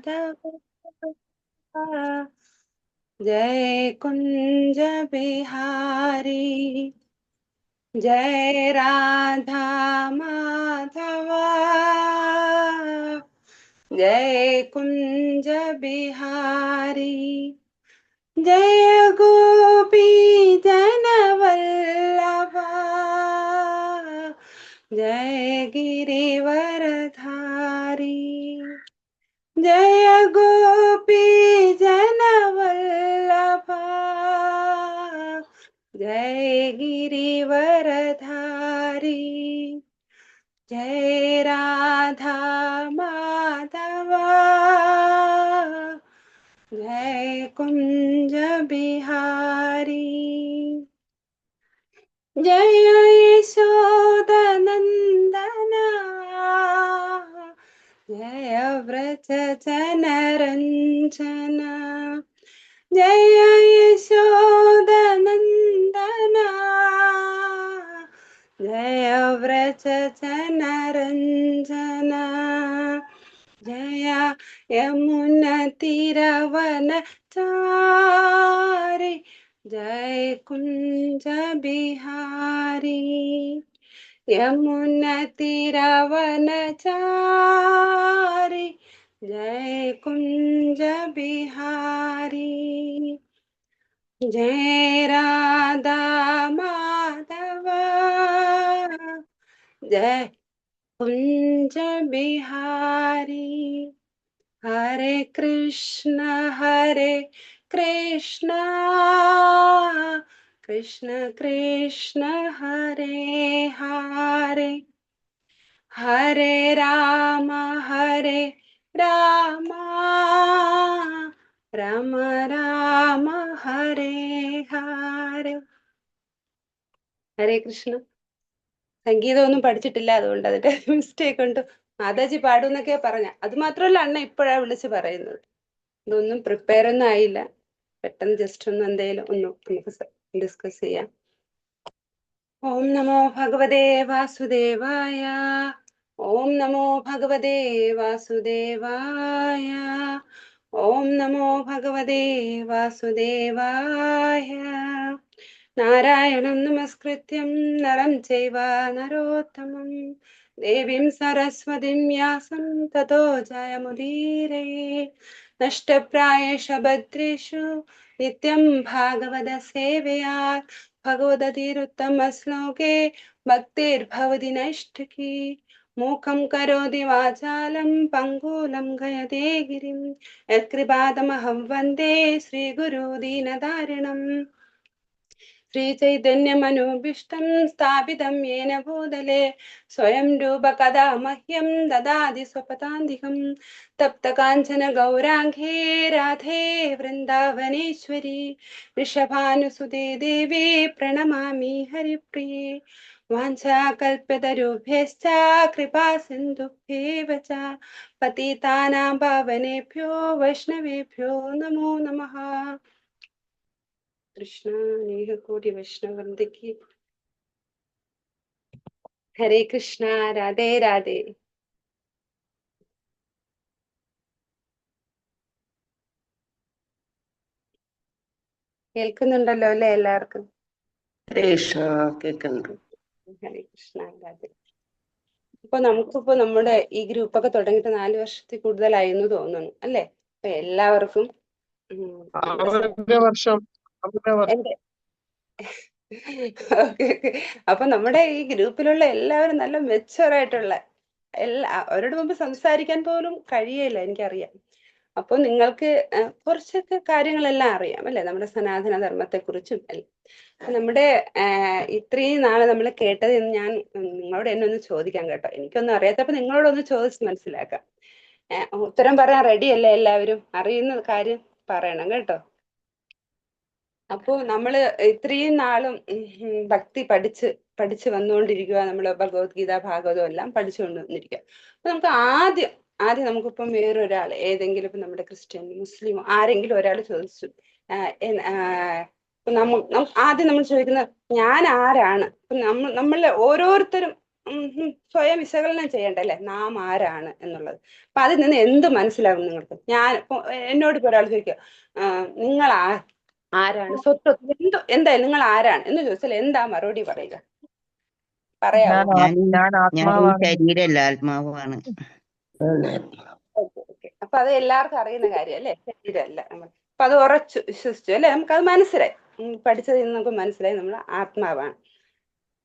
माधव जय कुंज बिहारी जय राधा माधव जय कुंज बिहारी जय गोपी जन वल्लभा जय गिरिवरधारी जय गोपी जन वल्लभा जय गिरिवरधारी जय राधा माधवा जय कुंज बिहारी जय यशोदनंदना जय व्रज जनरंजना जय यशोदनंदना जय व्रज जनरंजना जय यमुना तीरवनचारि जय कुंज बिहारी यमुना तीरवनचारि जय कुंज बिहारी जय राधा माधव जय कुंज बिहारी हरे कृष्ण कृष्ण कृष्ण हरे हरे हरे राम राम राम हरे हरे ഹരേ കൃഷ്ണ. സംഗീതമൊന്നും പഠിച്ചിട്ടില്ല, അതുകൊണ്ട് അതിന്റെ മിസ്റ്റേക്ക് ഉണ്ട്. മാതാജി പാടുന്നൊക്കെയാ പറഞ്ഞ. അത് മാത്രമല്ല അണ്ണ ഇപ്പോഴാ വിളിച്ച് പറയുന്നത്. ഇതൊന്നും പ്രിപ്പയർ ഒന്നും ആയില്ല. പെട്ടെന്ന് ജസ്റ്റ് ഒന്ന് എന്തേലും ഒന്ന് നമുക്ക് ഡിസ്കസ് ചെയ്യാം. ഓം നമോ ഭഗവതേ വാസുദേവായ ഓം നമോ ഭഗവതേ വാസുദേവായ ഓം നമോ ഭഗവതേ വാസുദേവായ നാരായണം നമസ്കൃത്യം നരം ചൈവ നരോത്തമം ദേവീം സരസ്വതീം വ്യാസം തതോ ജയമുദീരയേ നഷ്ടപ്രായേഷു ഭദ്രേഷു നിത്യം ഭാഗവത സേവയാ ഭഗവതീരുത്തമ ശ്ലോകേ ഭക്തിർഭവതി നൈഷ്ഠികി മൂകം കരോതി വാചാലം പങ്കൂലം ഗയതേ ഗിരിം യത്കൃപാതമഹം വന്ദേ ശ്രീഗുരു ദീനധാരിണം ശ്രീചൈതന്യമനോഭീഷ്ടം സ്ഥാപിതം യേന ഭൂതലേ സ്വയം രൂപ കഥാ മഹ്യം ദദാതി സ്വപദാന്തികം തപ്തകാഞ്ചന ഗൗരാംഗേ രാധേ വൃന്ദാവനേശ്വരി വൃഷഭാനുസുതേ ദേവി പ്രണമാമി ഹരിപ്രിയേ വാഞ്ചാകൽപതരുഭ്യശ്ച കൃപാ സിന്ധുഭ്യേവ ച പതിതാനാം പാവനേഭ്യോ വൈഷ്ണവേഭ്യോ നമോ നമഃ. കൃഷ്ണ അനേകകോടി വൈഷ്ണവൃന്ദയ്ക്ക് ഹരേ കൃഷ്ണ. രാധേ രാധേ. കേൾക്കുന്നുണ്ടല്ലോ അല്ലെ എല്ലാവർക്കും? ഹരേ കൃഷ്ണ കേൾക്കുന്നുണ്ട്. ഹരേ കൃഷ്ണ. രാധേ. ഇപ്പൊ നമുക്കിപ്പോ നമ്മുടെ ഈ ഗ്രൂപ്പൊക്കെ തുടങ്ങിയിട്ട് 4 വർഷത്തിൽ കൂടുതലായി എന്ന് തോന്നുന്നു അല്ലെ? അപ്പൊ എല്ലാവർക്കും എന്റെ അപ്പൊ നമ്മുടെ ഈ ഗ്രൂപ്പിലുള്ള എല്ലാവരും നല്ല മെച്ചുവറായിട്ടുള്ള അവരോട് മുമ്പ് സംസാരിക്കാൻ പോലും കഴിയില്ല, എനിക്കറിയാം. അപ്പൊ നിങ്ങൾക്ക് കുറച്ചൊക്കെ കാര്യങ്ങളെല്ലാം അറിയാം അല്ലെ, നമ്മുടെ സനാതന ധർമ്മത്തെ കുറിച്ചും അല്ലെ. നമ്മുടെ ഇത്രയും നാളെ നമ്മൾ കേട്ടത് എന്ന് ഞാൻ നിങ്ങളോട് എന്നെ ഒന്ന് ചോദിക്കാം കേട്ടോ. എനിക്കൊന്നും അറിയാത്തപ്പോ നിങ്ങളോടൊന്ന് ചോദിച്ച് മനസ്സിലാക്കാം. ഉത്തരം പറയാൻ റെഡി അല്ലേ എല്ലാവരും? അറിയുന്ന കാര്യം പറയണം കേട്ടോ. അപ്പോ നമ്മള് ഇത്രയും നാളും ഭക്തി പഠിച്ച് വന്നുകൊണ്ടിരിക്കുക. നമ്മള് ഭഗവത്ഗീത ഭാഗവതം എല്ലാം പഠിച്ചുകൊണ്ട് വന്നിരിക്കുക. അപ്പൊ നമുക്ക് ആദ്യം നമുക്കിപ്പം വേറൊരാൾ, ഏതെങ്കിലും ഇപ്പം നമ്മുടെ ക്രിസ്ത്യൻ മുസ്ലിം ആരെങ്കിലും ഒരാൾ ചോദിച്ചു, ആദ്യം നമ്മൾ ചോദിക്കുന്നത് ഞാൻ ആരാണ്? നമ്മൾ ഓരോരുത്തരും സ്വയം വിശകലനം ചെയ്യണ്ടേ അല്ലെ, നാം ആരാണ് എന്നുള്ളത്. അപ്പൊ അതിൽ നിന്ന് എന്ത് മനസ്സിലാകും നിങ്ങൾക്ക്? ഞാൻ ഇപ്പൊ എന്നോട് ഇപ്പൊ ഒരാൾ ചോദിക്കുക, നിങ്ങൾ ആരാണ്, സ്വത്ത് എന്തായാലും നിങ്ങൾ ആരാണ് എന്ന് ചോദിച്ചാൽ എന്താ മറുപടി പറയുക? പറയാവോ? ഞാൻ ഞാൻ ഈ ആത്മാവാണ്. ശരീരമല്ല, ആത്മാവാണ്. ഓക്കെ ഓക്കെ, അപ്പൊ അത് എല്ലാവർക്കും അറിയുന്ന കാര്യം അല്ലേ, ശരീരമല്ല നമ്മൾ. അപ്പൊ അത് ഉറച്ചു വിശ്വസിച്ചു അല്ലെ, നമുക്കത് മനസ്സിലായി. പഠിച്ചതിൽ നിന്ന് നമുക്ക് മനസ്സിലായി നമ്മൾ ആത്മാവാണ്.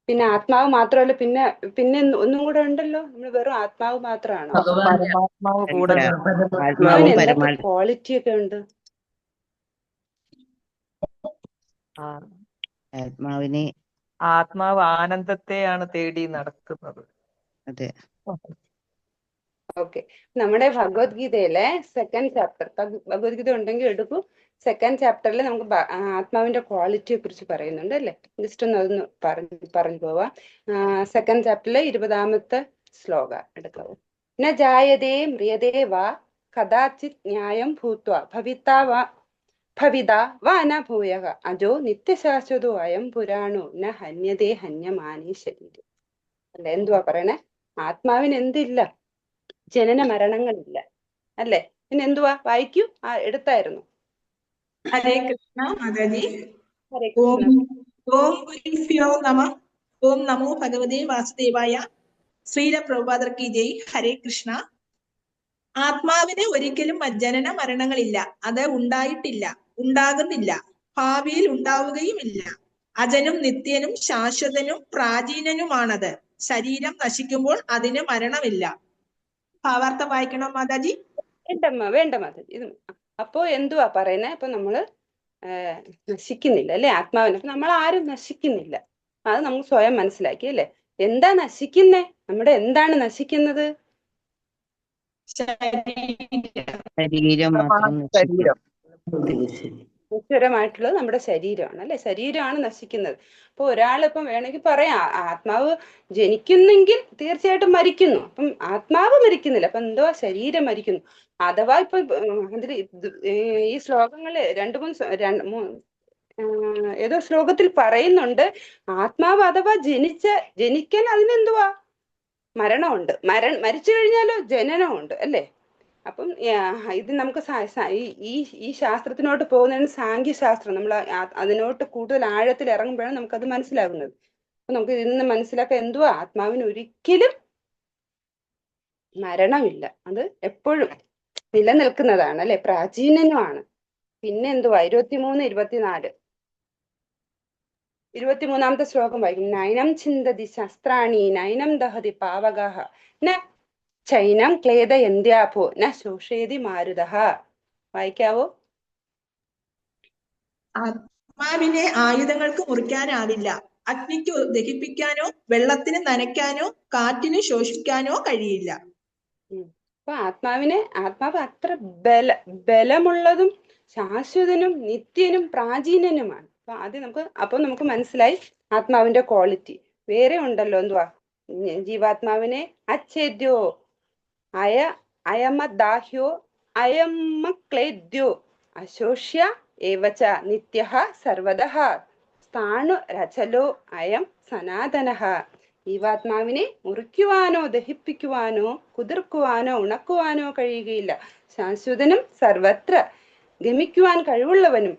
പിന്നെ ആത്മാവ് മാത്രമല്ല, പിന്നെ പിന്നെ ഒന്നും കൂടെ ഉണ്ടല്ലോ, നമ്മൾ വെറും ആത്മാവ് മാത്രമാണോ? പരമാത്മാവ് കൂടെ അല്ല, നിർത്തുന്നത്. ആത്മാവും അവന് എന്തൊക്കെ പരമാത്മാവും. ക്വാളിറ്റി ഒക്കെ ഉണ്ട്? ആ, ആത്മാവിന് ആത്മാവ് ആനന്ദത്തെയാണ് തേടി നടക്കുന്നത്. അതെ. ഓക്കെ, നമ്മുടെ ഭഗവത്ഗീതയിലെ സെക്കൻഡ് ചാപ്റ്റർ, ഭഗവത്ഗീത ഉണ്ടെങ്കിൽ എടുക്കൂ. സെക്കൻഡ് ചാപ്റ്ററിൽ നമുക്ക് ആത്മാവിന്റെ ക്വാളിറ്റിയെ കുറിച്ച് പറയുന്നുണ്ട് അല്ലേ. ജസ്റ്റ് ഒന്ന് അതൊന്ന് പറഞ്ഞു പോവാം. സെക്കൻഡ് ചാപ്റ്ററിലെ 20ാമത്തെ ശ്ലോക എടുക്കാവൂ. ന ജായതേ മ്രിയതേ വാ കഥാചിത് ന്യായം ഭൂത്വ ഭവിത വാ ന ഭൂയഃ അജോ നിത്യശാശ്വതോ അയം പുരാണോ ന ഹന്യതേ ഹന്യമാനീ ശരീരം. അല്ലെ, എന്തുവാ പറയണേ? ആത്മാവിന് എന്തില്ല? ജനന മരണങ്ങളില്ല അല്ലെ. പിന്നെ എന്തുവാ, വായിക്കൂ. എടുത്തായിരുന്നു. ഹരേ കൃഷ്ണ മാതാജി. ഹരേ ഓം കൃഷ്ണ. ഓം ഗുരുഭ്യോ നമഃ. ഓം നമോ ഭഗവതേ വാസുദേവായ. ശ്രീല പ്രഭുപാദർ കി ജയ്. ഹരേ കൃഷ്ണ. ആത്മാവിന് ഒരിക്കലും ജനന മരണങ്ങളില്ല. അത് ഉണ്ടായിട്ടില്ല, ഉണ്ടാകുന്നില്ല, ഭാവിയിൽ ഉണ്ടാവുകയുമില്ല. അജനും നിത്യനും ശാശ്വതനും പ്രാചീനനുമാണത്. ശരീരം നശിക്കുമ്പോൾ അതിന് മരണമില്ല. ഭാവാർത്ഥം വായിക്കണോ മാതാജി? വേണ്ട മാധവി, ഇത് അപ്പോ എന്തുവാ പറയുന്നേ? അപ്പൊ നമ്മള് നശിക്കുന്നില്ല അല്ലെ ആത്മാവിന്. അപ്പൊ നമ്മൾ ആരും നശിക്കുന്നില്ല, അത് നമുക്ക് സ്വയം മനസ്സിലാക്കി അല്ലെ. എന്താ നശിക്കുന്നേ? നമ്മുടെ എന്താണ് നശിക്കുന്നത്? ശരീരം മാത്രം ശരീരം. നശ്വരമായിട്ടുള്ളത് നമ്മുടെ ശരീരമാണ് അല്ലെ. ശരീരമാണ് നശിക്കുന്നത്. അപ്പൊ ഒരാളിപ്പം വേണമെങ്കിൽ പറയാം, ആത്മാവ് ജനിക്കുന്നെങ്കിൽ തീർച്ചയായിട്ടും മരിക്കുന്നു. അപ്പം ആത്മാവ് മരിക്കുന്നില്ല, അപ്പൊ എന്തുവാ, ശരീരം മരിക്കുന്നു. അഥവാ ഇപ്പൊ അതിൽ ഈ ശ്ലോകങ്ങള് ഏതോ ശ്ലോകത്തിൽ പറയുന്നുണ്ട്, ആത്മാവ് അഥവാ ജനിക്കാൻ അതിനെന്തുവാ, മരണമുണ്ട്. മരിച്ചു കഴിഞ്ഞാലോ ജനനമുണ്ട് അല്ലേ. അപ്പം ഇത് നമുക്ക് ഈ ശാസ്ത്രത്തിനോട്ട് പോകുന്നതിന് സാഖ്യശാസ്ത്രം, നമ്മൾ അതിനോട്ട് കൂടുതൽ ആഴത്തിൽ ഇറങ്ങുമ്പോഴാണ് നമുക്കത് മനസ്സിലാകുന്നത്. അപ്പൊ നമുക്ക് ഇതിൽ നിന്ന് മനസ്സിലാക്കാൻ എന്തുവാ, ആത്മാവിന് ഒരിക്കലും മരണമില്ല, അത് എപ്പോഴും നിലനിൽക്കുന്നതാണ് അല്ലെ, പ്രാചീനനുമാണ്. പിന്നെ എന്തുവാ, 23ാമത്തെ ശ്ലോകം വായിക്കും. നൈനം ചിന്തതി ശസ്ത്രാണി നൈനം ദഹതി പാവകഃ ന ചൈനം ക്ലേദയന്ത്യാഭോ ന ശോഷേതി മാരുതഃ. വായിക്കാവോ? ആത്മാവിനെ ആയുധങ്ങൾക്ക് മുറിക്കാനാവില്ല. അഗ്നിക്ക് ദഹിപ്പിക്കാനോ വെള്ളത്തിന് നനയ്ക്കാനോ കാറ്റിന് ശോഷിക്കാനോ കഴിയില്ല. അപ്പൊ ആത്മാവ് അത്ര ബലമുള്ളതും ശാശ്വതനും നിത്യനും പ്രാചീനനുമാണ്. അപ്പൊ നമുക്ക് മനസ്സിലായി ആത്മാവിന്റെ ക്വാളിറ്റി. വേറെ ഉണ്ടല്ലോ, എന്തുവാ, ജീവാത്മാവിനെ അച്ഛേദ്യോ അയമദാഹ്യോ അയമക്ലേദ്യോ അശോഷ്യ ഏവച നിത്യഃ സർവദഃ സ്ഥാണു രചലോ അയം സനാതനഃ. ജീവാത്മാവിനെ മുറിക്കുവാനോ ദഹിപ്പിക്കുവാനോ കുതിർക്കുവാനോ ഉണക്കുവാനോ കഴിയുകയില്ല. ശാശ്വതനും സർവത്ര ഗമിക്കുവാൻ കഴിവുള്ളവനും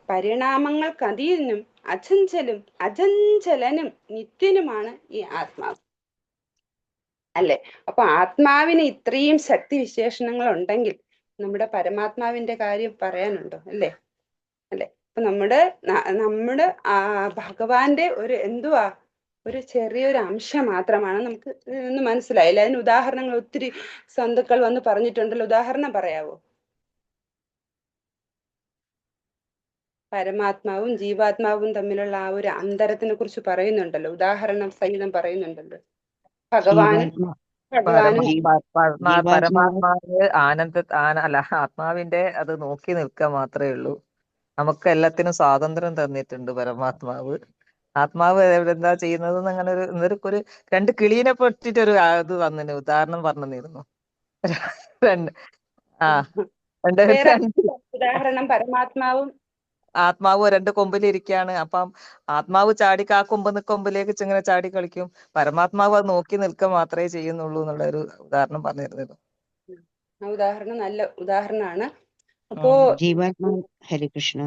പരിണാമങ്ങൾക്കതീതനും അചഞ്ചലനും നിത്യനുമാണ് ഈ ആത്മാവ് അല്ലെ. അപ്പൊ ആത്മാവിന് ഇത്രയും ശക്തി വിശേഷണങ്ങൾ ഉണ്ടെങ്കിൽ നമ്മുടെ പരമാത്മാവിന്റെ കാര്യം പറയാനുണ്ടോ? അല്ലേ. അപ്പൊ നമ്മുടെ ഭഗവാന്റെ ഒരു എന്തുവാ, ഒരു ചെറിയൊരു അംശം മാത്രമാണ്. നമുക്ക് ഇന്ന് മനസ്സിലായില്ല. അതിന് ഉദാഹരണങ്ങൾ ഒത്തിരി സന്തുക്കൾ വന്ന് പറഞ്ഞിട്ടുണ്ടല്ലോ. ഉദാഹരണം പറയാവോ? പരമാത്മാവും ജീവാത്മാവും തമ്മിലുള്ള ആ ഒരു അന്തരത്തിനെ കുറിച്ച് പറയുന്നുണ്ടല്ലോ, ഉദാഹരണം സഹിതം പറയുന്നുണ്ടല്ലോ. ഭഗവാനും പരമാത്മാവ് ആത്മാവിന്റെ അത് നോക്കി നിൽക്കുക മാത്രമേ ഉള്ളൂ. നമുക്ക് എല്ലാത്തിനും സ്വാതന്ത്ര്യം തന്നിട്ടുണ്ട് പരമാത്മാവ്. ആത്മാവ് എന്താ ചെയ്യുന്നത് അങ്ങനെ ഒരു രണ്ട് കിളീനെ പറ്റിട്ട് ഒരു ഇത് വന്നിന് ഉദാഹരണം പറഞ്ഞിരുന്നു. ഉദാഹരണം പരമാത്മാവും ആത്മാവ് രണ്ട് കൊമ്പിലിരിക്കുകയാണ്. അപ്പം ആത്മാവ് ചാടി ആ കൊമ്പിലേക്ക് ഇങ്ങനെ ചാടി കളിക്കും. പരമാത്മാവ് അത് നോക്കി നിൽക്കുക മാത്രമേ ചെയ്യുന്നുള്ളൂ എന്നുള്ള ഒരു ഉദാഹരണം പറഞ്ഞിരുന്നത്. ആ ഉദാഹരണം നല്ല ഉദാഹരണമാണ്. അപ്പോ ജീവാത്മാവ് ഹരികൃഷ്ണ,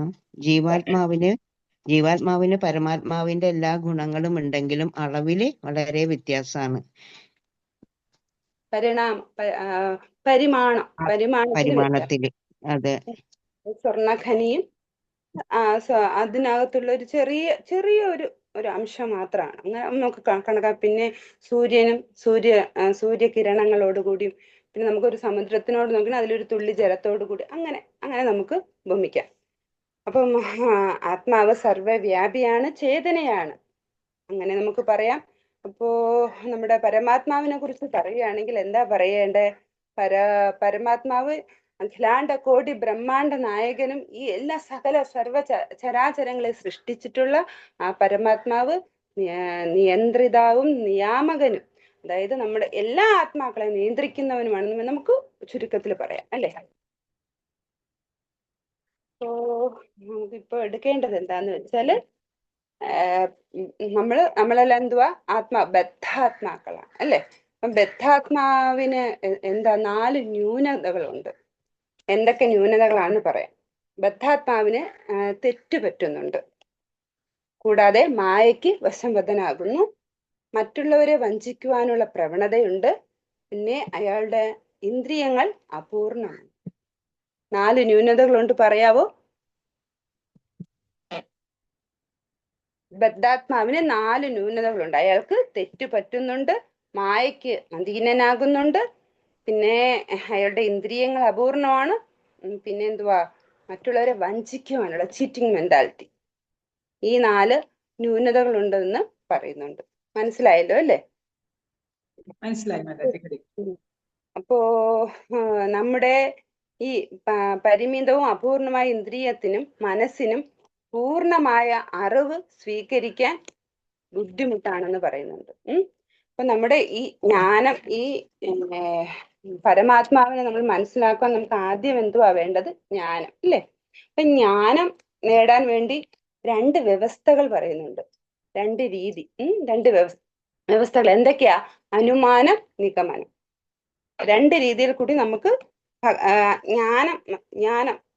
ജീവാത്മാവിന് പരമാത്മാവിന്റെ എല്ലാ ഗുണങ്ങളും ഉണ്ടെങ്കിലും അളവില് വളരെ വ്യത്യാസമാണ്. പരിമാണത്തിൽ വ്യത്യാസം. പരിമാണത്തില്. അതെ. സ്വർണ്ണഖനിയും അതിനകത്തുള്ള ഒരു ചെറിയ ഒരു അംശം മാത്രമാണ്. അങ്ങനെ നമുക്ക് കണക്കാക്കാം. പിന്നെ സൂര്യകിരണങ്ങളോടുകൂടിയും പിന്നെ നമുക്കൊരു സമുദ്രത്തിനോട് നോക്കിയാൽ അതിലൊരു തുള്ളി ജലത്തോടു കൂടി അങ്ങനെ നമുക്ക് ഭൂമിക്കാം. അപ്പം ആത്മാവ് സർവ്വവ്യാപിയാണ്, ചേതനയാണ്, അങ്ങനെ നമുക്ക് പറയാം. അപ്പോ നമ്മുടെ പരമാത്മാവിനെ കുറിച്ച് പറയുകയാണെങ്കിൽ എന്താ പറയേണ്ടേ? പരമാത്മാവ് അഖിലാണ്ട കോടി ബ്രഹ്മാണ്ട നായകനും ഈ എല്ലാ സർവ ചരാചരങ്ങളെ സൃഷ്ടിച്ചിട്ടുള്ള ആ പരമാത്മാവ് നിയന്ത്രിതാവും നിയാമകനും, അതായത് നമ്മുടെ എല്ലാ ആത്മാക്കളെ നിയന്ത്രിക്കുന്നവനുമാണെന്ന് നമുക്ക് ചുരുക്കത്തിൽ പറയാം, അല്ലേ? അപ്പോ നമുക്കിപ്പോ എടുക്കേണ്ടത് എന്താന്ന് വെച്ചാല് നമ്മളെല്ലാം എന്തുവാ? ബദ്ധാത്മാക്കളാണ്, അല്ലെ? അപ്പം ബദ്ധാത്മാവിന് എന്താ 4 ന്യൂനതകളുണ്ട്. എന്തൊക്കെ ന്യൂനതകളാണെന്ന് പറയാം. ബദ്ധാത്മാവിന് തെറ്റു പറ്റുന്നുണ്ട്, കൂടാതെ മായയ്ക്ക് വശംവദനാകുന്നു, മറ്റുള്ളവരെ വഞ്ചിക്കുവാനുള്ള പ്രവണതയുണ്ട്, പിന്നെ അയാളുടെ ഇന്ദ്രിയങ്ങൾ അപൂർണമാണ്. 4 ന്യൂനതകളുണ്ട്, പറയാവോ? ബദ്ധാത്മാവിന് 4 ന്യൂനതകളുണ്ട്. അയാൾക്ക് തെറ്റു പറ്റുന്നുണ്ട്, മായയ്ക്ക് അധീനനാകുന്നുണ്ട്, പിന്നെ അയാളുടെ ഇന്ദ്രിയങ്ങൾ അപൂർണമാണ്, പിന്നെ എന്തുവാ? മറ്റുള്ളവരെ വഞ്ചിക്കുവാനുള്ള ചീറ്റിംഗ് മെന്റാലിറ്റി. ഈ 4 ന്യൂനതകളുണ്ടെന്ന് പറയുന്നുണ്ട്. മനസ്സിലായല്ലോ, അല്ലേ? മനസ്സിലായി. അപ്പോ നമ്മുടെ ഈ പരിമിതവും അപൂർണമായ ഇന്ദ്രിയത്തിനും മനസ്സിനും പൂർണ്ണമായ അറിവ് സ്വീകരിക്കാൻ ബുദ്ധിമുട്ടാണെന്ന് പറയുന്നുണ്ട്. അപ്പൊ നമ്മുടെ ഈ ജ്ഞാനം, ഈ പരമാത്മാവിനെ നമ്മൾ മനസ്സിലാക്കാൻ നമുക്ക് ആദ്യം എന്തുവാ വേണ്ടത്? ജ്ഞാനം, അല്ലേ? അപ്പൊ ജ്ഞാനം നേടാൻ വേണ്ടി 2 വ്യവസ്ഥകൾ പറയുന്നുണ്ട്, 2 രീതി, 2 വ്യവസ്ഥകൾ. എന്തൊക്കെയാ? അനുമാനം, നിഗമനം. 2 രീതിയിൽ കൂടി നമുക്ക് ജ്ഞാനം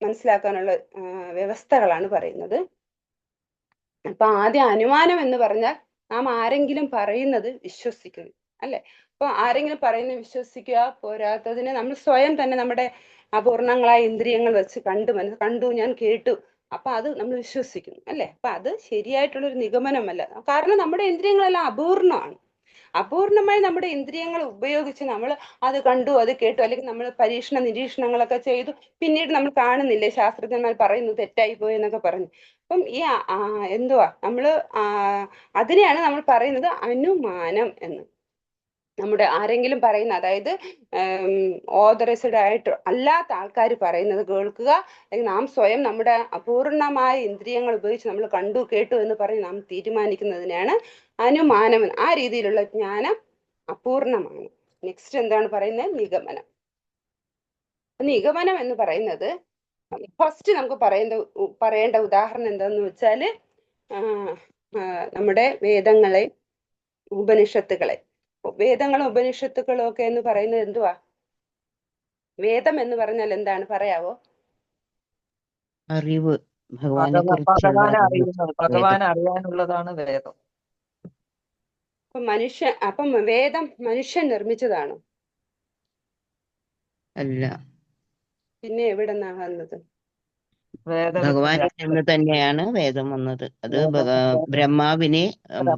മനസ്സിലാക്കാനുള്ള വ്യവസ്ഥകളാണ് പറയുന്നത്. അപ്പൊ ആദ്യം അനുമാനം എന്ന് പറഞ്ഞാൽ നാം ആരെങ്കിലും പറയുന്നത് വിശ്വസിക്കുന്നു, അല്ലെ? അപ്പൊ ആരെങ്കിലും പറയുന്നത് വിശ്വസിക്കുക പോരാത്തതിന് നമ്മൾ സ്വയം തന്നെ നമ്മുടെ അപൂർണങ്ങളായ ഇന്ദ്രിയങ്ങൾ വെച്ച് കണ്ടു, ഞാൻ കേട്ടു, അപ്പൊ അത് നമ്മൾ വിശ്വസിക്കുന്നു, അല്ലെ? അപ്പൊ അത് ശരിയായിട്ടുള്ളൊരു നിഗമനമല്ല. കാരണം നമ്മുടെ ഇന്ദ്രിയങ്ങളെല്ലാം അപൂർണമാണ്. അപൂർണമായി നമ്മുടെ ഇന്ദ്രിയങ്ങൾ ഉപയോഗിച്ച് നമ്മൾ അത് കണ്ടു, അത് കേട്ടു, അല്ലെങ്കിൽ നമ്മൾ നിരീക്ഷണങ്ങളൊക്കെ ചെയ്തു, പിന്നീട് നമ്മൾ കാണുന്നില്ലേ ശാസ്ത്രജ്ഞന്മാർ പറയുന്നു തെറ്റായി പോയി എന്നൊക്കെ പറഞ്ഞു. അപ്പം ഈ എന്തുവാ അതിനെയാണ് നമ്മൾ പറയുന്നത് അനുമാനം എന്ന്. നമ്മുടെ ആരെങ്കിലും പറയുന്ന, അതായത് ഓതറൈസ്ഡ് ആയിട്ട് അല്ലാത്ത ആൾക്കാർ പറയുന്നത് കേൾക്കുക, അല്ലെങ്കിൽ നാം സ്വയം നമ്മുടെ അപൂർണമായ ഇന്ദ്രിയങ്ങൾ ഉപയോഗിച്ച് നമ്മൾ കണ്ടു കേട്ടു എന്ന് പറഞ്ഞ് നാം തീരുമാനിക്കുന്നതിനാണ് അനുമാനം. ആ രീതിയിലുള്ള ജ്ഞാനം അപൂർണമാണ്. നെക്സ്റ്റ് എന്താണ് പറയുന്നത്? നിഗമനം. നിഗമനം എന്ന് പറയുന്നത് ഫസ്റ്റ് നമുക്ക് പറയേണ്ട ഉദാഹരണം എന്താന്ന് വെച്ചാല് നമ്മുടെ വേദങ്ങളും ഉപനിഷത്തുക്കളും ഒക്കെ എന്ന് പറയുന്നത് എന്തുവാ? വേദം എന്ന് പറഞ്ഞാൽ എന്താണ്? പറയാവോ? അറിവ്, ഭഗവാനെ കുറിച്ചുള്ള ഭഗവാനെ അറിയാനുള്ളതാണ് വേദം. അപ്പം വേദം മനുഷ്യൻ നിർമ്മിച്ചതാണോ? അല്ല. പിന്നെ എവിടെ നിന്നാണ് വന്നത്? ഭഗവാനിൽ നിന്ന് തന്നെയാണ് വേദം വന്നത്. അത്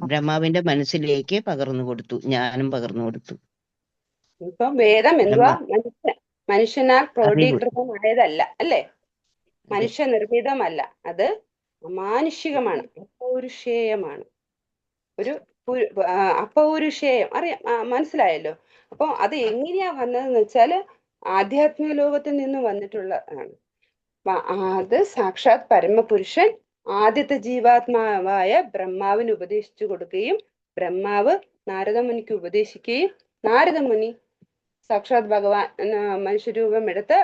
ബ്രഹ്മാവിന്റെ മനസ്സിലേക്ക് പകർന്നു കൊടുത്തു, ജ്ഞാനം പകർന്നു കൊടുത്തു. ഇപ്പം വേദം എന്തുവാ? മനുഷ്യനാൽ ക്രോഡീകൃതമായതല്ല, അല്ലേ? മനുഷ്യ നിർമ്മിതമല്ല, അത് അമാനുഷികമാണ്, അപൗരുഷേയമാണ്. അപൗരുഷേയം അറിയാം, മനസ്സിലായല്ലോ? അപ്പൊ അത് എങ്ങനെയാ വന്നതെന്ന് വെച്ചാല് ആധ്യാത്മിക ലോകത്തിൽ നിന്ന് വന്നിട്ടുള്ളതാണ്. അത് സാക്ഷാത് പരമപുരുഷൻ ആദ്യത്തെ ജീവാത്മാവായ ബ്രഹ്മാവിന് ഉപദേശിച്ചു കൊടുക്കുകയും ബ്രഹ്മാവ് നാരദമുനിക്ക് ഉപദേശിക്കുകയും നാരദമുനി സാക്ഷാത് ഭഗവാൻ മനുഷ്യരൂപം എടുത്ത്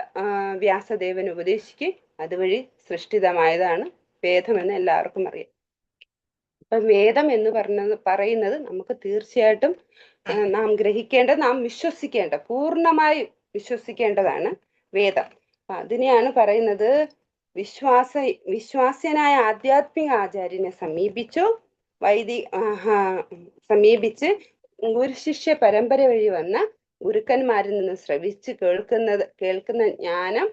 വ്യാസദേവന് ഉപദേശിക്കുകയും അതുവഴി സൃഷ്ടിതമായതാണ് വേദം എന്ന് എല്ലാവർക്കും അറിയാം. അപ്പൊ വേദം എന്ന് പറയുന്നത് നമുക്ക് തീർച്ചയായിട്ടും നാം ഗ്രഹിക്കേണ്ട, നാം വിശ്വസിക്കേണ്ട, പൂർണ്ണമായി വിശ്വസിക്കേണ്ടതാണ് വേദം. അപ്പൊ അതിനെയാണ് പറയുന്നത്, വിശ്വാസ്യനായ ആധ്യാത്മിക ആചാര്യനെ സമീപിച്ച് ഗുരുശിഷ്യ പരമ്പര വഴി വന്ന ഗുരുക്കന്മാരിൽ നിന്ന് ശ്രവിച്ച് കേൾക്കുന്ന ജ്ഞാനം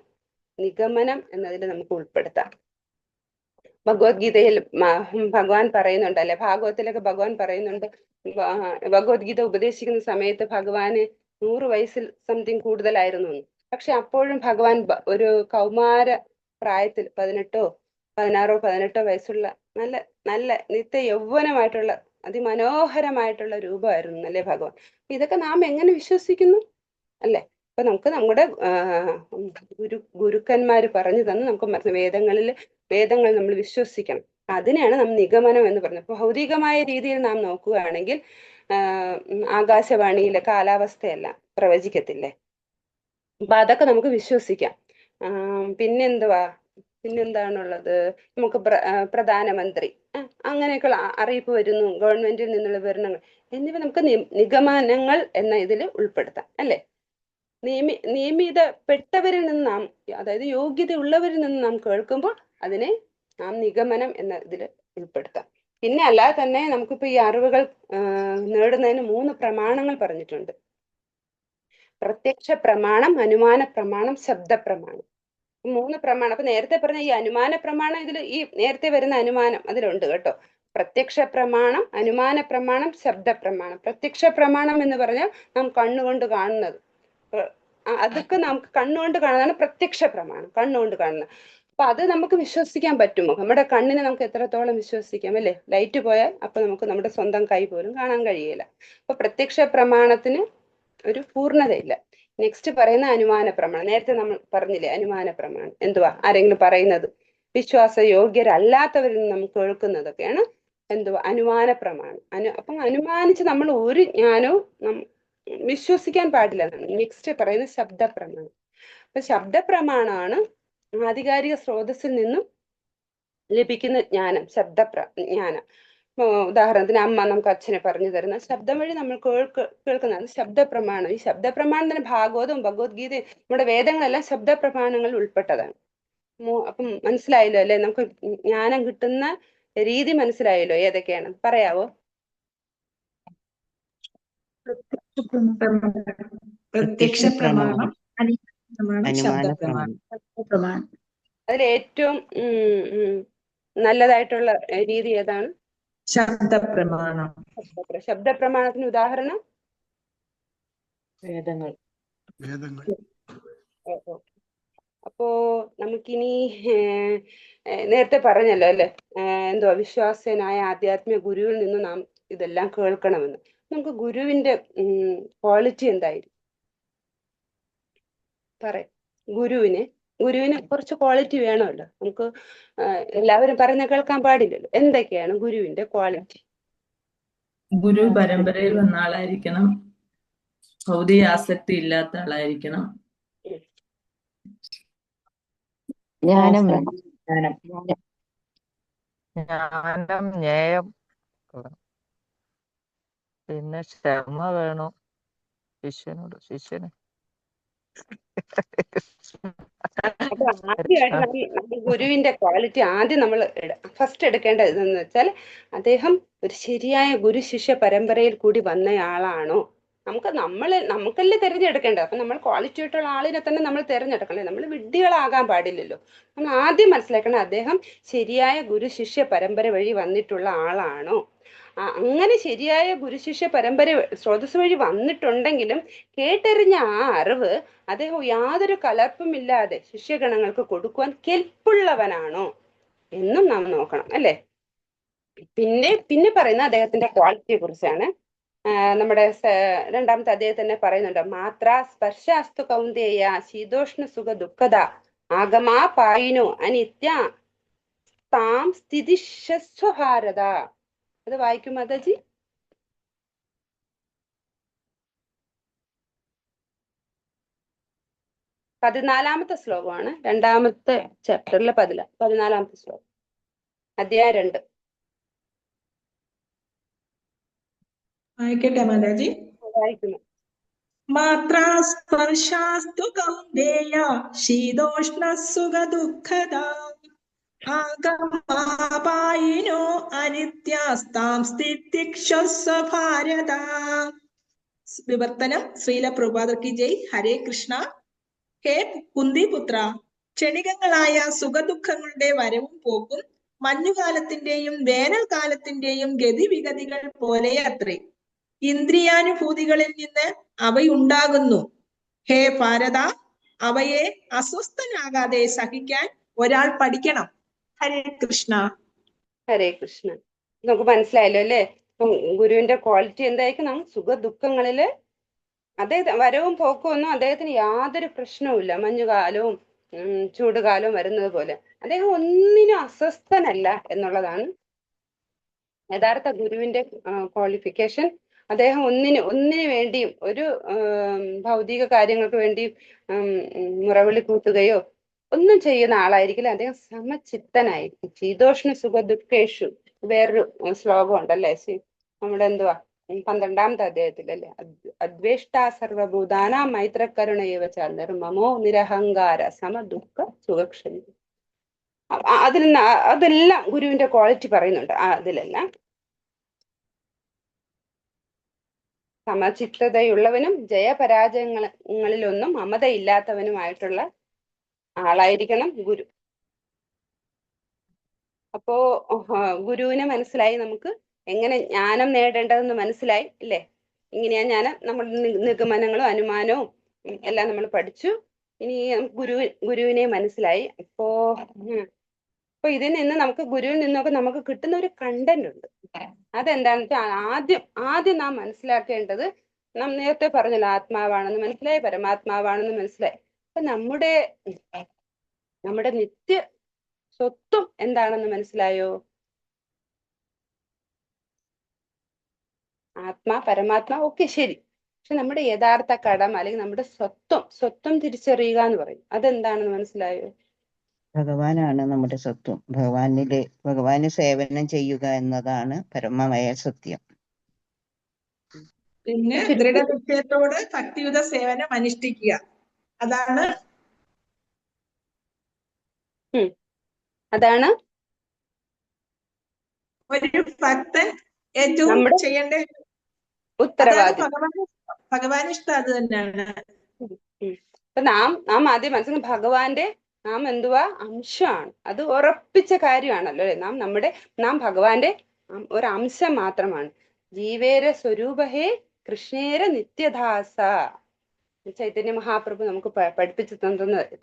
നിഗമനം എന്നതിൽ നമുക്ക് ഉൾപ്പെടുത്താം. ഭഗവത്ഗീതയിൽ ഭഗവാൻ പറയുന്നുണ്ട് അല്ലെ, ഭാഗവത്തിലൊക്കെ ഭഗവാൻ പറയുന്നുണ്ട്, ഭഗവത്ഗീത ഉപദേശിക്കുന്ന സമയത്ത് ഭഗവാന് 100 വയസ്സിൽ സംതിങ് കൂടുതലായിരുന്നു. പക്ഷെ അപ്പോഴും ഭഗവാൻ ഒരു കൗമാര പ്രായത്തിൽ 18 വയസ്സുള്ള നല്ല നല്ല നിത്യ യൗവനമായിട്ടുള്ള അതിമനോഹരമായിട്ടുള്ള രൂപമായിരുന്നു അല്ലെ ഭഗവാൻ. ഇതൊക്കെ നാം എങ്ങനെ വിശ്വസിക്കുന്നു അല്ലെ? അപ്പൊ നമുക്ക് നമ്മുടെ ഗുരുക്കന്മാര് പറഞ്ഞു തന്ന് നമുക്ക് വേദങ്ങൾ നമ്മൾ വിശ്വസിക്കണം. അതിനെയാണ് നാം നിഗമനം എന്ന് പറയുന്നത്. അപ്പൊ ഭൗതികമായ രീതിയിൽ നാം നോക്കുകയാണെങ്കിൽ ആകാശവാണിയിലെ കാലാവസ്ഥയെല്ലാം പ്രവചിക്കത്തില്ലേ? അപ്പൊ അതൊക്കെ നമുക്ക് വിശ്വസിക്കാം. പിന്നെന്താണുള്ളത്? നമുക്ക് പ്രധാനമന്ത്രി അങ്ങനെയൊക്കെയുള്ള അറിയിപ്പ് വരുന്നു, ഗവൺമെന്റിൽ നിന്നുള്ള വിവരണങ്ങൾ എന്നിവ നമുക്ക് നിഗമനങ്ങൾ എന്ന ഇതിൽ ഉൾപ്പെടുത്താം അല്ലെ? നിയമിതപ്പെട്ടവരിൽ നിന്ന് നാം, അതായത് യോഗ്യത ഉള്ളവരിൽ നിന്ന് നാം കേൾക്കുമ്പോൾ അതിനെ നാം നിഗമനം എന്ന ഇതിൽ ഉൾപ്പെടുത്താം. പിന്നെ അല്ലാതെ തന്നെ നമുക്കിപ്പോ ഈ അറിവുകൾ നേടുന്നതിന് 3 പ്രമാണങ്ങൾ പറഞ്ഞിട്ടുണ്ട്. പ്രത്യക്ഷ പ്രമാണം, അനുമാന പ്രമാണം, ശബ്ദ പ്രമാണം. 3 പ്രമാണം. അപ്പൊ നേരത്തെ പറഞ്ഞ ഈ അനുമാന പ്രമാണം ഈ നേരത്തെ വരുന്ന അനുമാനം അതിലുണ്ട് കേട്ടോ. പ്രത്യക്ഷ പ്രമാണം, അനുമാന പ്രമാണം, ശബ്ദ പ്രമാണം. പ്രത്യക്ഷ പ്രമാണം എന്ന് പറഞ്ഞാൽ നാം കണ്ണുകൊണ്ട് കാണുന്നത്, അതൊക്കെ നമുക്ക് കണ്ണുകൊണ്ട് കാണുന്നതാണ് പ്രത്യക്ഷ പ്രമാണം, കണ്ണുകൊണ്ട് കാണുന്നത്. അപ്പൊ അത് നമുക്ക് വിശ്വസിക്കാൻ പറ്റുമോ? നമ്മുടെ കണ്ണിനെ നമുക്ക് എത്രത്തോളം വിശ്വസിക്കാം അല്ലെ? ലൈറ്റ് പോയാൽ അപ്പൊ നമുക്ക് നമ്മുടെ സ്വന്തം കൈ പോലും കാണാൻ കഴിയില്ല. അപ്പൊ പ്രത്യക്ഷ പ്രമാണത്തിന് ഒരു പൂർണ്ണതയില്ല. നെക്സ്റ്റ് പറയുന്ന അനുമാന പ്രമാണം. നേരത്തെ നമ്മൾ പറഞ്ഞില്ലേ അനുമാന പ്രമാണം എന്തുവാ? ആരെങ്കിലും പറയുന്നത് വിശ്വാസയോഗ്യരല്ലാത്തവരിൽ നിന്ന് നമുക്ക് കേൾക്കുന്നതൊക്കെയാണ് എന്തുവാ? അനുമാന പ്രമാണം. അപ്പം അനുമാനിച്ച് നമ്മൾ ഒരു ജ്ഞാനവും വിശ്വസിക്കാൻ പാടില്ല എന്നാണ്. നെക്സ്റ്റ് പറയുന്നത് ശബ്ദ പ്രമാണം. അപ്പൊ ശബ്ദ പ്രമാണമാണ് ആധികാരിക സ്രോതസ്സിൽ നിന്നും ലഭിക്കുന്ന ജ്ഞാനം, ജ്ഞാനം. ഉദാഹരണത്തിന് അമ്മ നമുക്ക് അച്ഛനെ പറഞ്ഞു തരുന്ന ശബ്ദം വഴി നമ്മൾ കേൾക്കുന്നതാണ് ശബ്ദപ്രമാണം. ഈ ശബ്ദപ്രമാണത്തിന് ഭാഗവതവും ഭഗവത്ഗീതയും നമ്മുടെ വേദങ്ങളെല്ലാം ശബ്ദപ്രമാണങ്ങളിൽ ഉൾപ്പെട്ടതാണ്. അപ്പം മനസ്സിലായല്ലോ അല്ലെ? നമുക്ക് ജ്ഞാനം കിട്ടുന്ന രീതി മനസ്സിലായല്ലോ? ഏതൊക്കെയാണ് പറയാവോ? പ്രത്യക്ഷ പ്രമാണം, ശബ്ദ പ്രമാണം. അതിൽ ഏറ്റവും നല്ലതായിട്ടുള്ള രീതി ഏതാണ്? ശബ്ദപ്രമാണം. ശബ്ദപ്രമാണത്തിന് ഉദാഹരണം വേദങ്ങൾ. അപ്പോ നമുക്കിനി നേരത്തെ പറഞ്ഞല്ലോ അല്ലെ, എന്തുവാ? വിശ്വാസ്യനായ ആധ്യാത്മിക ഗുരുവിൽ നിന്ന് നാം ഇതെല്ലാം കേൾക്കണമെന്ന്. നമുക്ക് ഗുരുവിന്റെ ക്വാളിറ്റി എന്തായിരിക്കും പറയാം? ഗുരുവിന് കുറച്ച് ക്വാളിറ്റി വേണമല്ലോ. നമുക്ക് എല്ലാവരും പറഞ്ഞ കേൾക്കാൻ പാടില്ലല്ലോ. എന്തൊക്കെയാണ് ഗുരുവിന്റെ ക്വാളിറ്റി? ഗുരു പരമ്പരയിൽ വന്ന ആളായിരിക്കണം, ഭൗതിക ആസക്തി ഇല്ലാത്ത ആളായിരിക്കണം, ജ്ഞാനം ജ്ഞേയം, പിന്നെ ക്ഷമ വേണം ശിഷ്യന്. അപ്പൊ ആദ്യമായിട്ട് ഗുരുവിന്റെ ക്വാളിറ്റി ആദ്യം നമ്മൾ ഫസ്റ്റ് എടുക്കേണ്ടത് ഇതെന്ന് വെച്ചാൽ അദ്ദേഹം ഒരു ശരിയായ ഗുരു ശിഷ്യ പരമ്പരയിൽ കൂടി വന്നയാളാണോ? നമുക്കല്ലേ തിരഞ്ഞെടുക്കേണ്ടത്. അപ്പൊ നമ്മൾ ക്വാളിറ്റി ആയിട്ടുള്ള ആളിനെ തന്നെ നമ്മൾ തിരഞ്ഞെടുക്കണേ. നമ്മൾ വിഡ്ഢികളാകാൻ പാടില്ലല്ലോ. നമ്മൾ ആദ്യം മനസ്സിലാക്കണം അദ്ദേഹം ശരിയായ ഗുരു ശിഷ്യ പരമ്പര വഴി വന്നിട്ടുള്ള ആളാണോ. അങ്ങനെ ശരിയായ ഗുരുശിഷ്യ പരമ്പര സ്രോതസ് വഴി വന്നിട്ടുണ്ടെങ്കിലും കേട്ടറിഞ്ഞ ആ അറിവ് അദ്ദേഹം യാതൊരു കലർപ്പുമില്ലാതെ ശിഷ്യഗണങ്ങൾക്ക് കൊടുക്കുവാൻ കെൽപ്പുള്ളവനാണോ എന്നും നാം നോക്കണം അല്ലെ? പിന്നെ പറയുന്ന അദ്ദേഹത്തിന്റെ ക്വാളിറ്റിയെ കുറിച്ചാണ്. നമ്മുടെ 2ാമത്തെ അദ്ദേഹം തന്നെ പറയുന്നുണ്ട്, മാത്ര സ്പർശാസ്തു കൗന്ദേയ ശീതോഷ്ണ സുഖ ദുഃഖത ആഗമാ പായിനോ അനിത്യ താം സ്ഥിതിഷസ്വഭാരത. അത് വായിക്കും മാതാജി. പതിനാലാമത്തെ ശ്ലോകമാണ്, 2ാമത്തെ ചാപ്റ്ററിലെ 14ാമത്തെ ശ്ലോകം. അധ്യായം 2. വായിക്കട്ടെ മാതാജി. വായിക്കുന്നു. മാത്രാ സ്പർശാസ്തു കൗന്ദേയ ശീതോഷ്ണ സുഖ ദുഃഖദ ആഗമാപായിനോ അനിത്യാസ്താം സ്ഥിതിക്ഷസ്വ ഭാരത. വിവർത്തനം ശ്രീല പ്രഭുപാദ കി ജയ്. ഹരേ കൃഷ്ണ. ഹേ കുന്തിപുത്ര, ക്ഷണികങ്ങളായ സുഖദുഃഖങ്ങളുടെ വരവും പോക്കും മഞ്ഞുകാലത്തിന്റെയും വേനൽക്കാലത്തിന്റെയും ഗതിവിഗതികൾ പോലെ അത്രേ. ഇന്ദ്രിയാനുഭൂതികളിൽ നിന്ന് അവയുണ്ടാകുന്നു. ഹേ ഭാരത, അവയെ അസ്വസ്ഥനാകാതെ സഹിക്കാൻ ഒരാൾ പഠിക്കണം. ഹരേ കൃഷ്ണ. ഹരേ കൃഷ്ണ. നമുക്ക് മനസ്സിലായല്ലോ അല്ലേ? ഗുരുവിന്റെ ക്വാളിറ്റി എന്തായിരിക്കും? സുഖ ദുഃഖങ്ങളില് അദ്ദേഹം വരവും പോക്കും ഒന്നും അദ്ദേഹത്തിന് യാതൊരു പ്രശ്നവുമില്ല. മഞ്ഞുകാലവും ചൂടുകാലവും വരുന്നത് പോലെ അദ്ദേഹം ഒന്നിനും അസ്വസ്ഥനല്ല എന്നുള്ളതാണ് യഥാർത്ഥ ഗുരുവിന്റെ ക്വാളിഫിക്കേഷൻ. അദ്ദേഹം ഒന്നിനു വേണ്ടിയും ഒരു ഭൗതിക കാര്യങ്ങൾക്ക് വേണ്ടിയും മുറവിളി കൂട്ടുകയോ ഒന്നും ചെയ്യുന്ന ആളായിരിക്കില്ല. അദ്ദേഹം സമചിത്തനായിരിക്കും. ശീതോഷ്ണ സുഖ ദുഃഖേഷു. വേറൊരു ശ്ലോകം ഉണ്ടല്ലേ, നമ്മുടെ എന്തുവാ 12ാമത്തെ അധ്യായത്തിലല്ലേ, അദ്വേഷ്ടാ സർവഭൂതാനാം മൈത്രകരുണയേവ ച നിർമ്മമോ നിരഹങ്കാര സമ ദുഃഖ സുഖക്ഷമി. അതെല്ലാം ഗുരുവിന്റെ ക്വാളിറ്റി പറയുന്നുണ്ട്. അതിലെല്ലാം സമചിത്തതയുള്ളവനും ജയപരാജയങ്ങളിലൊന്നും മമതയില്ലാത്തവനുമായിട്ടുള്ള ആളായിരിക്കണം ഗുരു. അപ്പോ ഗുരുവിനെ മനസ്സിലായി, നമുക്ക് എങ്ങനെ ജ്ഞാനം നേടേണ്ടതെന്ന് മനസ്സിലായി ഇല്ലേ? ഇങ്ങനെയാ ജ്ഞാനം, നമ്മുടെ നിഗമനങ്ങളും അനുമാനവും എല്ലാം നമ്മൾ പഠിച്ചു. ഇനി ഗുരുവിനെ മനസ്സിലായി. അപ്പൊ ഇതിൽ നിന്ന് നമുക്ക് ഗുരുവിൽ നിന്നൊക്കെ നമുക്ക് കിട്ടുന്ന ഒരു കണ്ടന്റ് ഉണ്ട്. അതെന്താണെന്ന് വെച്ചാൽ ആദ്യം നാം മനസ്സിലാക്കേണ്ടത്, നാം നേരത്തെ പറഞ്ഞല്ലോ, ആത്മാവാണെന്ന് മനസ്സിലായി, പരമാത്മാവാണെന്ന് മനസ്സിലായി. അപ്പൊ നമ്മുടെ നിത്യ സ്വത്വം എന്താണെന്ന് മനസ്സിലായോ? ആത്മാ പരമാത്മാ ഒക്കെ ശരി, പക്ഷെ നമ്മുടെ യഥാർത്ഥ കടമ അല്ലെങ്കിൽ നമ്മുടെ സ്വത്വം തിരിച്ചറിയുക എന്ന് പറയും. അതെന്താണെന്ന് മനസ്സിലായോ? ഭഗവാനാണ് നമ്മുടെ സ്വത്വം. ഭഗവാന് സേവനം ചെയ്യുക എന്നതാണ് പരമമായ സത്യം. പിന്നെ ദൃഢനിശ്ചയത്തോട് ഭക്തിയുത സേവനം അനുഷ്ഠിക്കുക, അതാണ് ഒരു ഭക്തൻ ഏറ്റവും ചെയ്യേണ്ട ഉത്തരവാദിത്വം. ഭഗവാൻ ഇഷ്ടം അത് തന്നെയാണ്. അപ്പൊ നാം ആദ്യം മനസ്സിലാക്കും, ഭഗവാന്റെ നാം എന്തുവാ അംശമാണ്. അത് ഉറപ്പിച്ച കാര്യമാണല്ലോ അല്ലെ? നാം ഭഗവാന്റെ ഒരു അംശം മാത്രമാണ്. ജീവേര സ്വരൂപഹേ കൃഷ്ണേര നിത്യദാസ. ചൈതന്യ മഹാപ്രഭു നമുക്ക് പഠിപ്പിച്ചു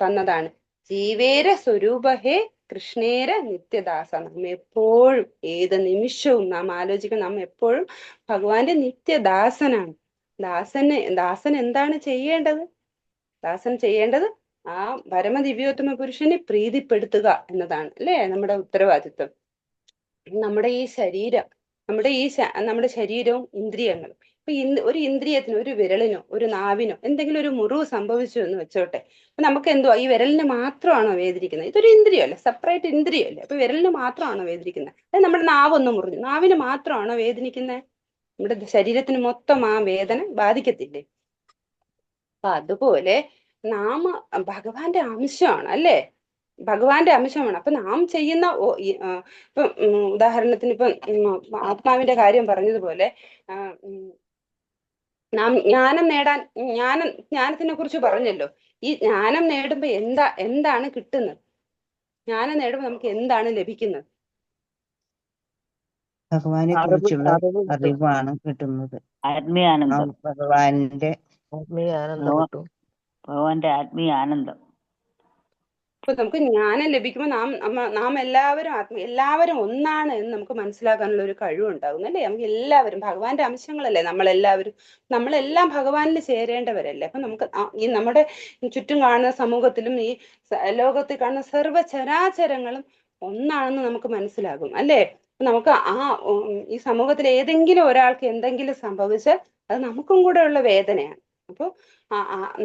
തന്നതാണ്. ജീവേര സ്വരൂപഹേ കൃഷ്ണേര നിത്യദാസ. നാം എപ്പോഴും ഏത് നിമിഷവും നാം ആലോചിക്കണം, നാം എപ്പോഴും ഭഗവാന്റെ നിത്യദാസനാണ്. ദാസൻ എന്താണ് ചെയ്യേണ്ടത്? ദാസൻ ചെയ്യേണ്ടത് ആ പരമദിവ്യോത്തമ പുരുഷനെ പ്രീതിപ്പെടുത്തുക എന്നതാണ് അല്ലേ നമ്മുടെ ഉത്തരവാദിത്വം. നമ്മുടെ ഈ ശരീരം, നമ്മുടെ ശരീരവും ഇന്ദ്രിയങ്ങളും, ഇപ്പൊ ഒരു ഇന്ദ്രിയത്തിന്, ഒരു വിരലിനോ ഒരു നാവിനോ എന്തെങ്കിലും ഒരു മുറിവ് സംഭവിച്ചു എന്ന് വെച്ചോട്ടെ, അപ്പൊ നമുക്ക് എന്തുവാ, ഈ വിരലിന് മാത്രമാണോ വേദനിക്കുന്നത്? ഇതൊരു ഇന്ദ്രിയമല്ലേ, സെപ്പറേറ്റ് ഇന്ദ്രിയമല്ലേ? അപ്പൊ വിരലിന് മാത്രമാണോ വേദനിക്കുന്നത്? അത് നമ്മുടെ നാവൊന്നും മുറിഞ്ഞു, നാവിന് മാത്രമാണോ വേദനിക്കുന്നത്? നമ്മുടെ ശരീരത്തിന് മൊത്തം ആ വേദന ബാധിക്കത്തില്ലേ? അപ്പൊ അതുപോലെ നാം ഭഗവാന്റെ അംശമാണ് അല്ലേ? ഭഗവാന്റെ അംശമാണ്. അപ്പൊ നാം ചെയ്യുന്ന ഇപ്പൊ ഉദാഹരണത്തിന് ഇപ്പം ആത്മാവിന്റെ കാര്യം പറഞ്ഞതുപോലെ നാം ജ്ഞാനത്തിനെ കുറിച്ച് പറഞ്ഞല്ലോ. ഈ ജ്ഞാനം നേടുമ്പോ എന്താണ് കിട്ടുന്നത്? ജ്ഞാനം നേടുമ്പോ നമുക്ക് എന്താണ് ലഭിക്കുന്നത്? ഭഗവാനെ കുറിച്ചുള്ള അറിവാണ് കിട്ടുന്നത്. ആത്മീയാനന്ദം. ഭഗവാന്റെ ആത്മീയ ആനന്ദം. അപ്പൊ നമുക്ക് ജ്ഞാനം ലഭിക്കുമ്പോൾ നാം എല്ലാവരും ഒന്നാണ് എന്ന് നമുക്ക് മനസ്സിലാക്കാനുള്ള ഒരു കഴിവുണ്ടാകും അല്ലേ? നമുക്ക് എല്ലാവരും ഭഗവാന്റെ അംശങ്ങളല്ലേ നമ്മളെല്ലാം ഭഗവാനിൽ ചേരേണ്ടവരല്ലേ? അപ്പൊ നമുക്ക് ഈ നമ്മുടെ ചുറ്റും കാണുന്ന സമൂഹത്തിലും ഈ ലോകത്തിൽ കാണുന്ന സർവ്വചരാചരങ്ങളും ഒന്നാണെന്ന് നമുക്ക് മനസ്സിലാകും അല്ലേ? നമുക്ക് ഈ സമൂഹത്തിൽ ഏതെങ്കിലും ഒരാൾക്ക് എന്തെങ്കിലും സംഭവിച്ചാൽ അത് നമുക്കും കൂടെ ഉള്ള വേദനയാണ്. അപ്പോൾ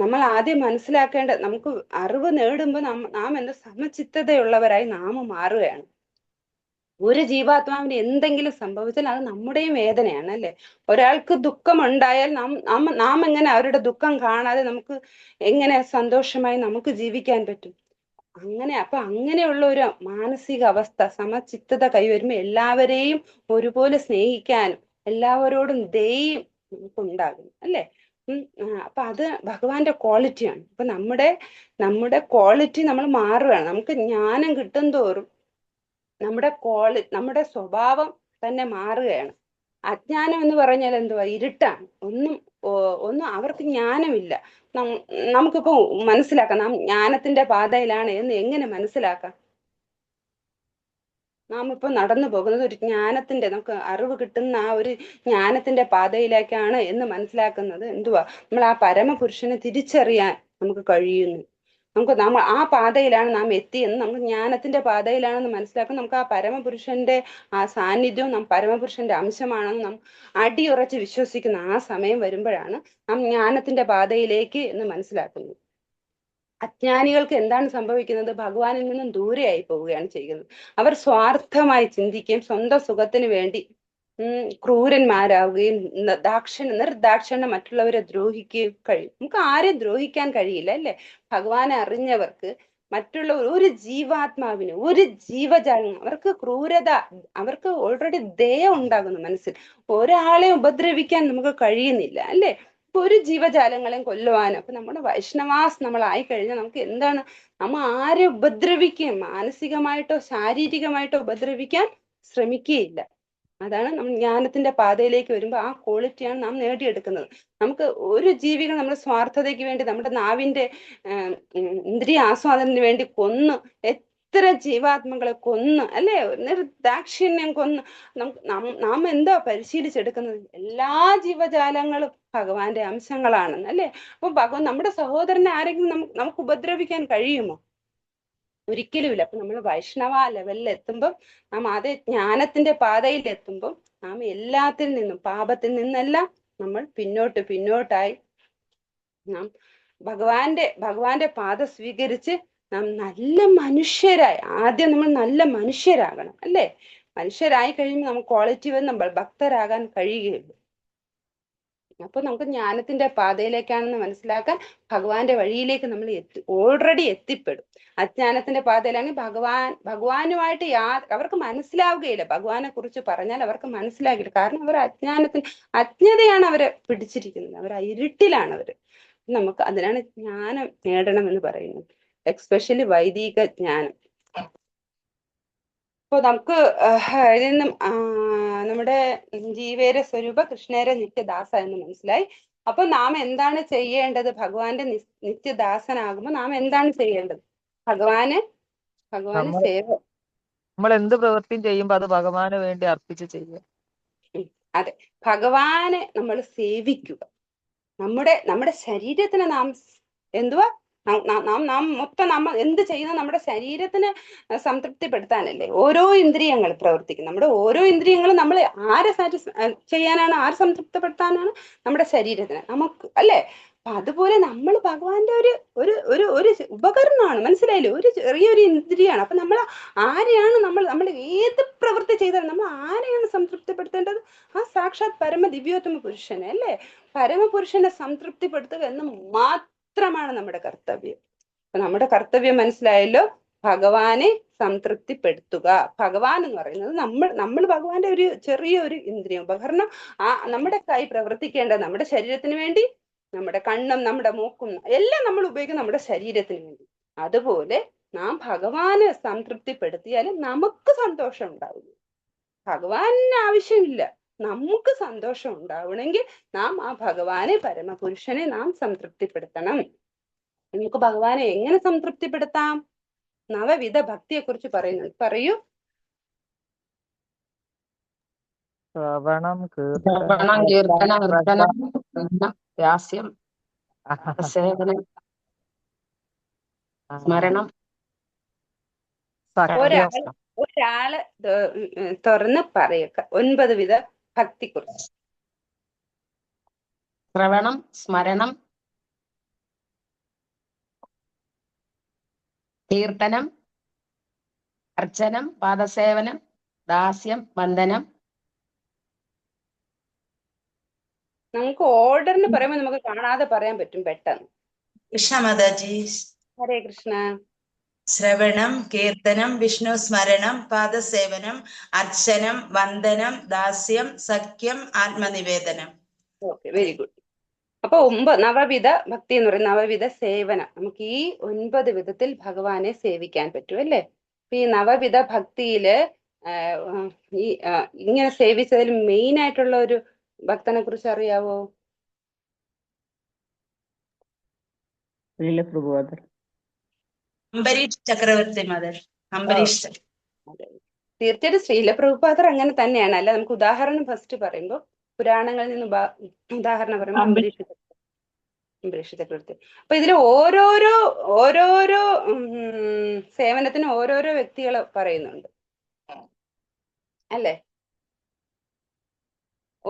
നമ്മൾ ആദ്യം മനസ്സിലാക്കേണ്ട, നമുക്ക് അറിവ് നേടുമ്പോൾ നാം എന്ത് സമചിത്തതയുള്ളവരായി നാം മാറുകയാണ്. ഒരു ജീവാത്മാവിന് എന്തെങ്കിലും സംഭവിച്ചാൽ അത് നമ്മുടെയും വേദനയാണ് അല്ലെ. ഒരാൾക്ക് ദുഃഖമുണ്ടായാൽ നാം എങ്ങനെ അവരുടെ ദുഃഖം കാണാതെ നമുക്ക് എങ്ങനെ സന്തോഷമായി നമുക്ക് ജീവിക്കാൻ പറ്റും? അപ്പൊ അങ്ങനെയുള്ള ഒരു മാനസിക അവസ്ഥ, സമചിത്തത കൈവരുമ്പോൾ എല്ലാവരെയും ഒരുപോലെ സ്നേഹിക്കാനും എല്ലാവരോടും ദയയും നമുക്ക് ഉണ്ടാകും അല്ലെ. അപ്പൊ അത് ഭഗവാന്റെ ക്വാളിറ്റിയാണ്. അപ്പൊ നമ്മുടെ ക്വാളിറ്റി നമ്മൾ മാറുകയാണ്. നമുക്ക് ജ്ഞാനം കിട്ടും തോറും നമ്മുടെ സ്വഭാവം തന്നെ മാറുകയാണ്. അജ്ഞാനം എന്ന് പറഞ്ഞാൽ എന്തുവാ? ഇരുട്ടാണ്. ഒന്നും അവർക്ക് ജ്ഞാനമില്ല. നമുക്കിപ്പോ മനസ്സിലാക്കാം നാം ജ്ഞാനത്തിന്റെ പാതയിലാണ് എന്ന് എങ്ങനെ മനസ്സിലാക്കാം? നാം ഇപ്പൊ നടന്നു പോകുന്നത് ഒരു ജ്ഞാനത്തിന്റെ, നമുക്ക് അറിവ് കിട്ടുന്ന ആ ഒരു ജ്ഞാനത്തിന്റെ പാതയിലേക്കാണ് എന്ന് മനസ്സിലാക്കുന്നത് എന്തുവാ? നമ്മൾ ആ പരമപുരുഷനെ തിരിച്ചറിയാൻ നമുക്ക് കഴിയുന്നു. നമ്മൾ ആ പാതയിലാണ് നാം എത്തിയെന്ന്, നമുക്ക് ജ്ഞാനത്തിന്റെ പാതയിലാണെന്ന് മനസ്സിലാക്കാൻ നമുക്ക് ആ പരമപുരുഷന്റെ ആ സാന്നിധ്യവും പരമപുരുഷന്റെ അംശമാണെന്ന് നാം അടിയുറച്ച് വിശ്വസിക്കുന്ന ആ സമയം വരുമ്പോഴാണ് നാം ജ്ഞാനത്തിന്റെ പാതയിലേക്ക് എന്ന് മനസ്സിലാക്കുന്നത്. അജ്ഞാനികൾക്ക് എന്താണ് സംഭവിക്കുന്നത്? ഭഗവാനിൽ നിന്നും ദൂരെയായി പോവുകയാണ് ചെയ്യുന്നത്. അവർ സ്വാർത്ഥമായി ചിന്തിക്കുകയും സ്വന്തം സുഖത്തിന് വേണ്ടി ക്രൂരന്മാരാവുകയും നിർദാക്ഷിണ്യം മറ്റുള്ളവരെ ദ്രോഹിക്കുകയും കഴിയും. നമുക്ക് ആരെയും ദ്രോഹിക്കാൻ കഴിയില്ല അല്ലെ. ഭഗവാനെ അറിഞ്ഞവർക്ക് മറ്റുള്ള ഒരു ജീവാത്മാവിന്, ഒരു ജീവജാലം, അവർക്ക് ക്രൂരത, അവർക്ക് ഓൾറെഡി ദയ ഉണ്ടാകുന്നു മനസ്സിൽ. ഒരാളെ ഉപദ്രവിക്കാൻ നമുക്ക് കഴിയുന്നില്ല അല്ലെ. ഒരു ജീവജാലങ്ങളെയും കൊല്ലുവാനും. അപ്പൊ നമ്മുടെ വൈഷ്ണവാസ് നമ്മളായി കഴിഞ്ഞാൽ നമുക്ക് എന്താണ്? നമ്മ ആരെ ഉപദ്രവിക്കുകയും മാനസികമായിട്ടോ ശാരീരികമായിട്ടോ ഉപദ്രവിക്കാൻ ശ്രമിക്കുകയില്ല. അതാണ് നമ്മൾ ജ്ഞാനത്തിന്റെ പാതയിലേക്ക് വരുമ്പോൾ ആ ക്വാളിറ്റിയാണ് നാം നേടിയെടുക്കുന്നത്. നമുക്ക് ഒരു ജീവികൾ നമ്മുടെ സ്വാർത്ഥതയ്ക്ക് വേണ്ടി, നമ്മുടെ നാവിന്റെ ഇന്ദ്രിയ ആസ്വാദനത്തിന് വേണ്ടി എത്ര ജീവാത്മകളെ കൊന്ന് അല്ലെ, നിർദാക്ഷിണ്യം കൊന്ന് നാം എന്താ പരിശീലിച്ചെടുക്കുന്നത്? എല്ലാ ജീവജാലങ്ങളും ഭഗവാന്റെ അംശങ്ങളാണെന്ന് അല്ലെ. അപ്പൊ ഭഗവാൻ നമ്മുടെ സഹോദരനെ ആരെങ്കിലും നമുക്ക് ഉപദ്രവിക്കാൻ കഴിയുമോ? ഒരിക്കലുമില്ല. അപ്പൊ നമ്മൾ വൈഷ്ണവ ലെവലിൽ എത്തുമ്പോൾ, നാം അതേ ജ്ഞാനത്തിന്റെ പാതയിൽ എത്തുമ്പോൾ നാം എല്ലാത്തിൽ നിന്നും, പാപത്തിൽ നിന്നെല്ലാം നമ്മൾ പിന്നോട്ടായി നാം ഭഗവാന്റെ പാത സ്വീകരിച്ച് നാം നല്ല മനുഷ്യരായി, ആദ്യം നമ്മൾ നല്ല മനുഷ്യരാകണം അല്ലെ. മനുഷ്യരായി കഴിയുമ്പോൾ നമുക്ക് ക്വാളിറ്റി വന്ന് ഭക്തരാകാൻ കഴിയുകയുള്ളൂ. അപ്പൊ നമുക്ക് ജ്ഞാനത്തിന്റെ പാതയിലേക്കാണെന്ന് മനസ്സിലാക്കാൻ ഭഗവാന്റെ വഴിയിലേക്ക് നമ്മൾ ഓൾറെഡി എത്തിപ്പെടും. അജ്ഞാനത്തിന്റെ പാതയിലാണെങ്കിൽ ഭഗവാനുമായിട്ട് അവർക്ക് മനസ്സിലാവുകയില്ല. ഭഗവാനെ കുറിച്ച് പറഞ്ഞാൽ അവർക്ക് മനസ്സിലാകില്ല. കാരണം അവർ അജ്ഞതയാണ് അവരെ പിടിച്ചിരിക്കുന്നത്. അവർ ഇരുട്ടിലാണ് അവര്. നമുക്ക് അതിനാണ് ജ്ഞാനം നേടണം എന്ന് പറയുന്നത്, എക്സ്പെഷ്യലി വൈദിക ജ്ഞാനം. അപ്പൊ നമുക്ക് ഇതിൽ നിന്നും നമ്മുടെ ജീവേര സ്വരൂപ കൃഷ്ണേര നിത്യദാസ എന്ന് മനസ്സിലായി. അപ്പൊ നാം എന്താണ് ചെയ്യേണ്ടത്? ഭഗവാന്റെ നിത്യദാസനാകുമ്പോൾ നാം എന്താണ് ചെയ്യേണ്ടത്? ഭഗവാന് സേവ. നമ്മൾ എന്ത് പ്രവൃത്തിയും ചെയ്യുമ്പോ അത് ഭഗവാന് വേണ്ടി അർപ്പിച്ച് ചെയ്യുക. അതെ, ഭഗവാനെ നമ്മൾ സേവിക്കുക. നമ്മുടെ ശരീരത്തിന് നാം എന്തുവാ നമ്മൾ എന്ത് ചെയ്യുന്നത്? നമ്മുടെ ശരീരത്തിന് സംതൃപ്തിപ്പെടുത്താനല്ലേ ഓരോ ഇന്ദ്രിയങ്ങൾ പ്രവർത്തിക്കും. നമ്മുടെ ഓരോ ഇന്ദ്രിയങ്ങളും നമ്മൾ ആരെ ചെയ്യാനാണ്? ആരെ സംതൃപ്തിപ്പെടുത്താനാണ്? നമ്മുടെ ശരീരത്തിന്, നമുക്ക് അല്ലെ. അപ്പൊ അതുപോലെ നമ്മൾ ഭഗവാന്റെ ഒരു ഉപകരണമാണ്, മനസ്സിലായില്ലേ? ഒരു ചെറിയൊരു ഇന്ദ്രിയാണ്. അപ്പൊ നമ്മൾ ആരെയാണ് നമ്മൾ ഏത് പ്രവൃത്തി ചെയ്താലും നമ്മൾ ആരെയാണ് സംതൃപ്തിപ്പെടുത്തേണ്ടത്? ആ സാക്ഷാത് പരമ ദിവ്യോത്തമ പുരുഷനെ അല്ലെ. പരമപുരുഷനെ സംതൃപ്തിപ്പെടുത്തുക എന്ന് മാത്രമാണ് നമ്മുടെ കർത്തവ്യം. അപ്പൊ നമ്മുടെ കർത്തവ്യം മനസ്സിലായല്ലോ. ഭഗവാനെ സംതൃപ്തിപ്പെടുത്തുക. ഭഗവാൻ എന്ന് പറയുന്നത് നമ്മൾ ഭഗവാന്റെ ഒരു ചെറിയൊരു ഇന്ദ്രിയം, ഉപകരണം. നമ്മുടെ കൈ പ്രവർത്തിക്കേണ്ടത് നമ്മുടെ ശരീരത്തിന് വേണ്ടി, നമ്മുടെ കണ്ണും നമ്മുടെ മൂക്കും എല്ലാം നമ്മൾ ഉപയോഗിക്കും നമ്മുടെ ശരീരത്തിന് വേണ്ടി. അതുപോലെ നാം ഭഗവാനെ സംതൃപ്തിപ്പെടുത്തിയാൽ നമുക്ക് സന്തോഷം ഉണ്ടാവുന്നു. ഭഗവാന് ആവശ്യമില്ല, നമുക്ക് സന്തോഷം ഉണ്ടാവണമെങ്കിൽ നാം ആ ഭഗവാനെ, പരമപുരുഷനെ നാം സംതൃപ്തിപ്പെടുത്തണം. നമുക്ക് ഭഗവാനെ എങ്ങനെ സംതൃപ്തിപ്പെടുത്താം? നവവിധ ഭക്തിയെ കുറിച്ച് പറയുന്നുണ്ട്. പറയൂ. ശ്രവണം, കീർത്തനം, നൃത്തനം, വ്യാസ്യം, സേവനം, സ്മരണം. ഒരാള് തുറന്ന് പറയുക 9 വിധ ഭക്തി കുറിച്ച്. ശ്രവണം, സ്മരണം, കീർത്തനം, അർച്ചനം, പാദസേവനം, ദാസ്യം, ബന്ധനം, നമുക്ക് ഓർഡറിന് പറയുമ്പോൾ നമുക്ക് കാണാതെ പറയാൻ പറ്റും പെട്ടെന്ന്. കൃഷ്ണ മാതാജി. ഹരേ കൃഷ്ണ. ശ്രവണം, കീർത്തനം, വിഷ്ണു സ്മരണം, പാദസേവനം, അർച്ചനം, വന്ദനം, ദാസ്യം, സഖ്യം, ആത്മനിവേദനം. Okay, very good. അപ്പൊ നവവിധ ഭക്തി എന്ന് പറയുന്നത് നവവിധ സേവനം. നമുക്ക് ഈ 9 വിധത്തിൽ ഭഗവാനെ സേവിക്കാൻ പറ്റും അല്ലേ? ഈ നവവിധ ഭക്തിയില് ഈ ഇങ്ങനെ സേവിച്ചതിൽ മെയിൻ ആയിട്ടുള്ള ഒരു ഭക്തനെ കുറിച്ച് അറിയാവോ? അംബരീഷ് ചക്രവർത്തി മദർ. അംബരീഷ് തീർച്ചയായിട്ടും ശ്രീല പ്രഭുപാദർ അങ്ങനെ തന്നെയാണ്. അല്ല, നമുക്ക് ഉദാഹരണം ഫസ്റ്റ് പറയുമ്പോൾ പുരാണങ്ങളിൽ നിന്ന് ഉദാഹരണം പറയുമ്പോൾ അംബരീഷ് ചക്രവർത്തി. അപ്പൊ ഇതിൽ ഓരോരോ സേവനത്തിന് ഓരോരോ വ്യക്തികൾ പറയുന്നുണ്ട് അല്ലേ?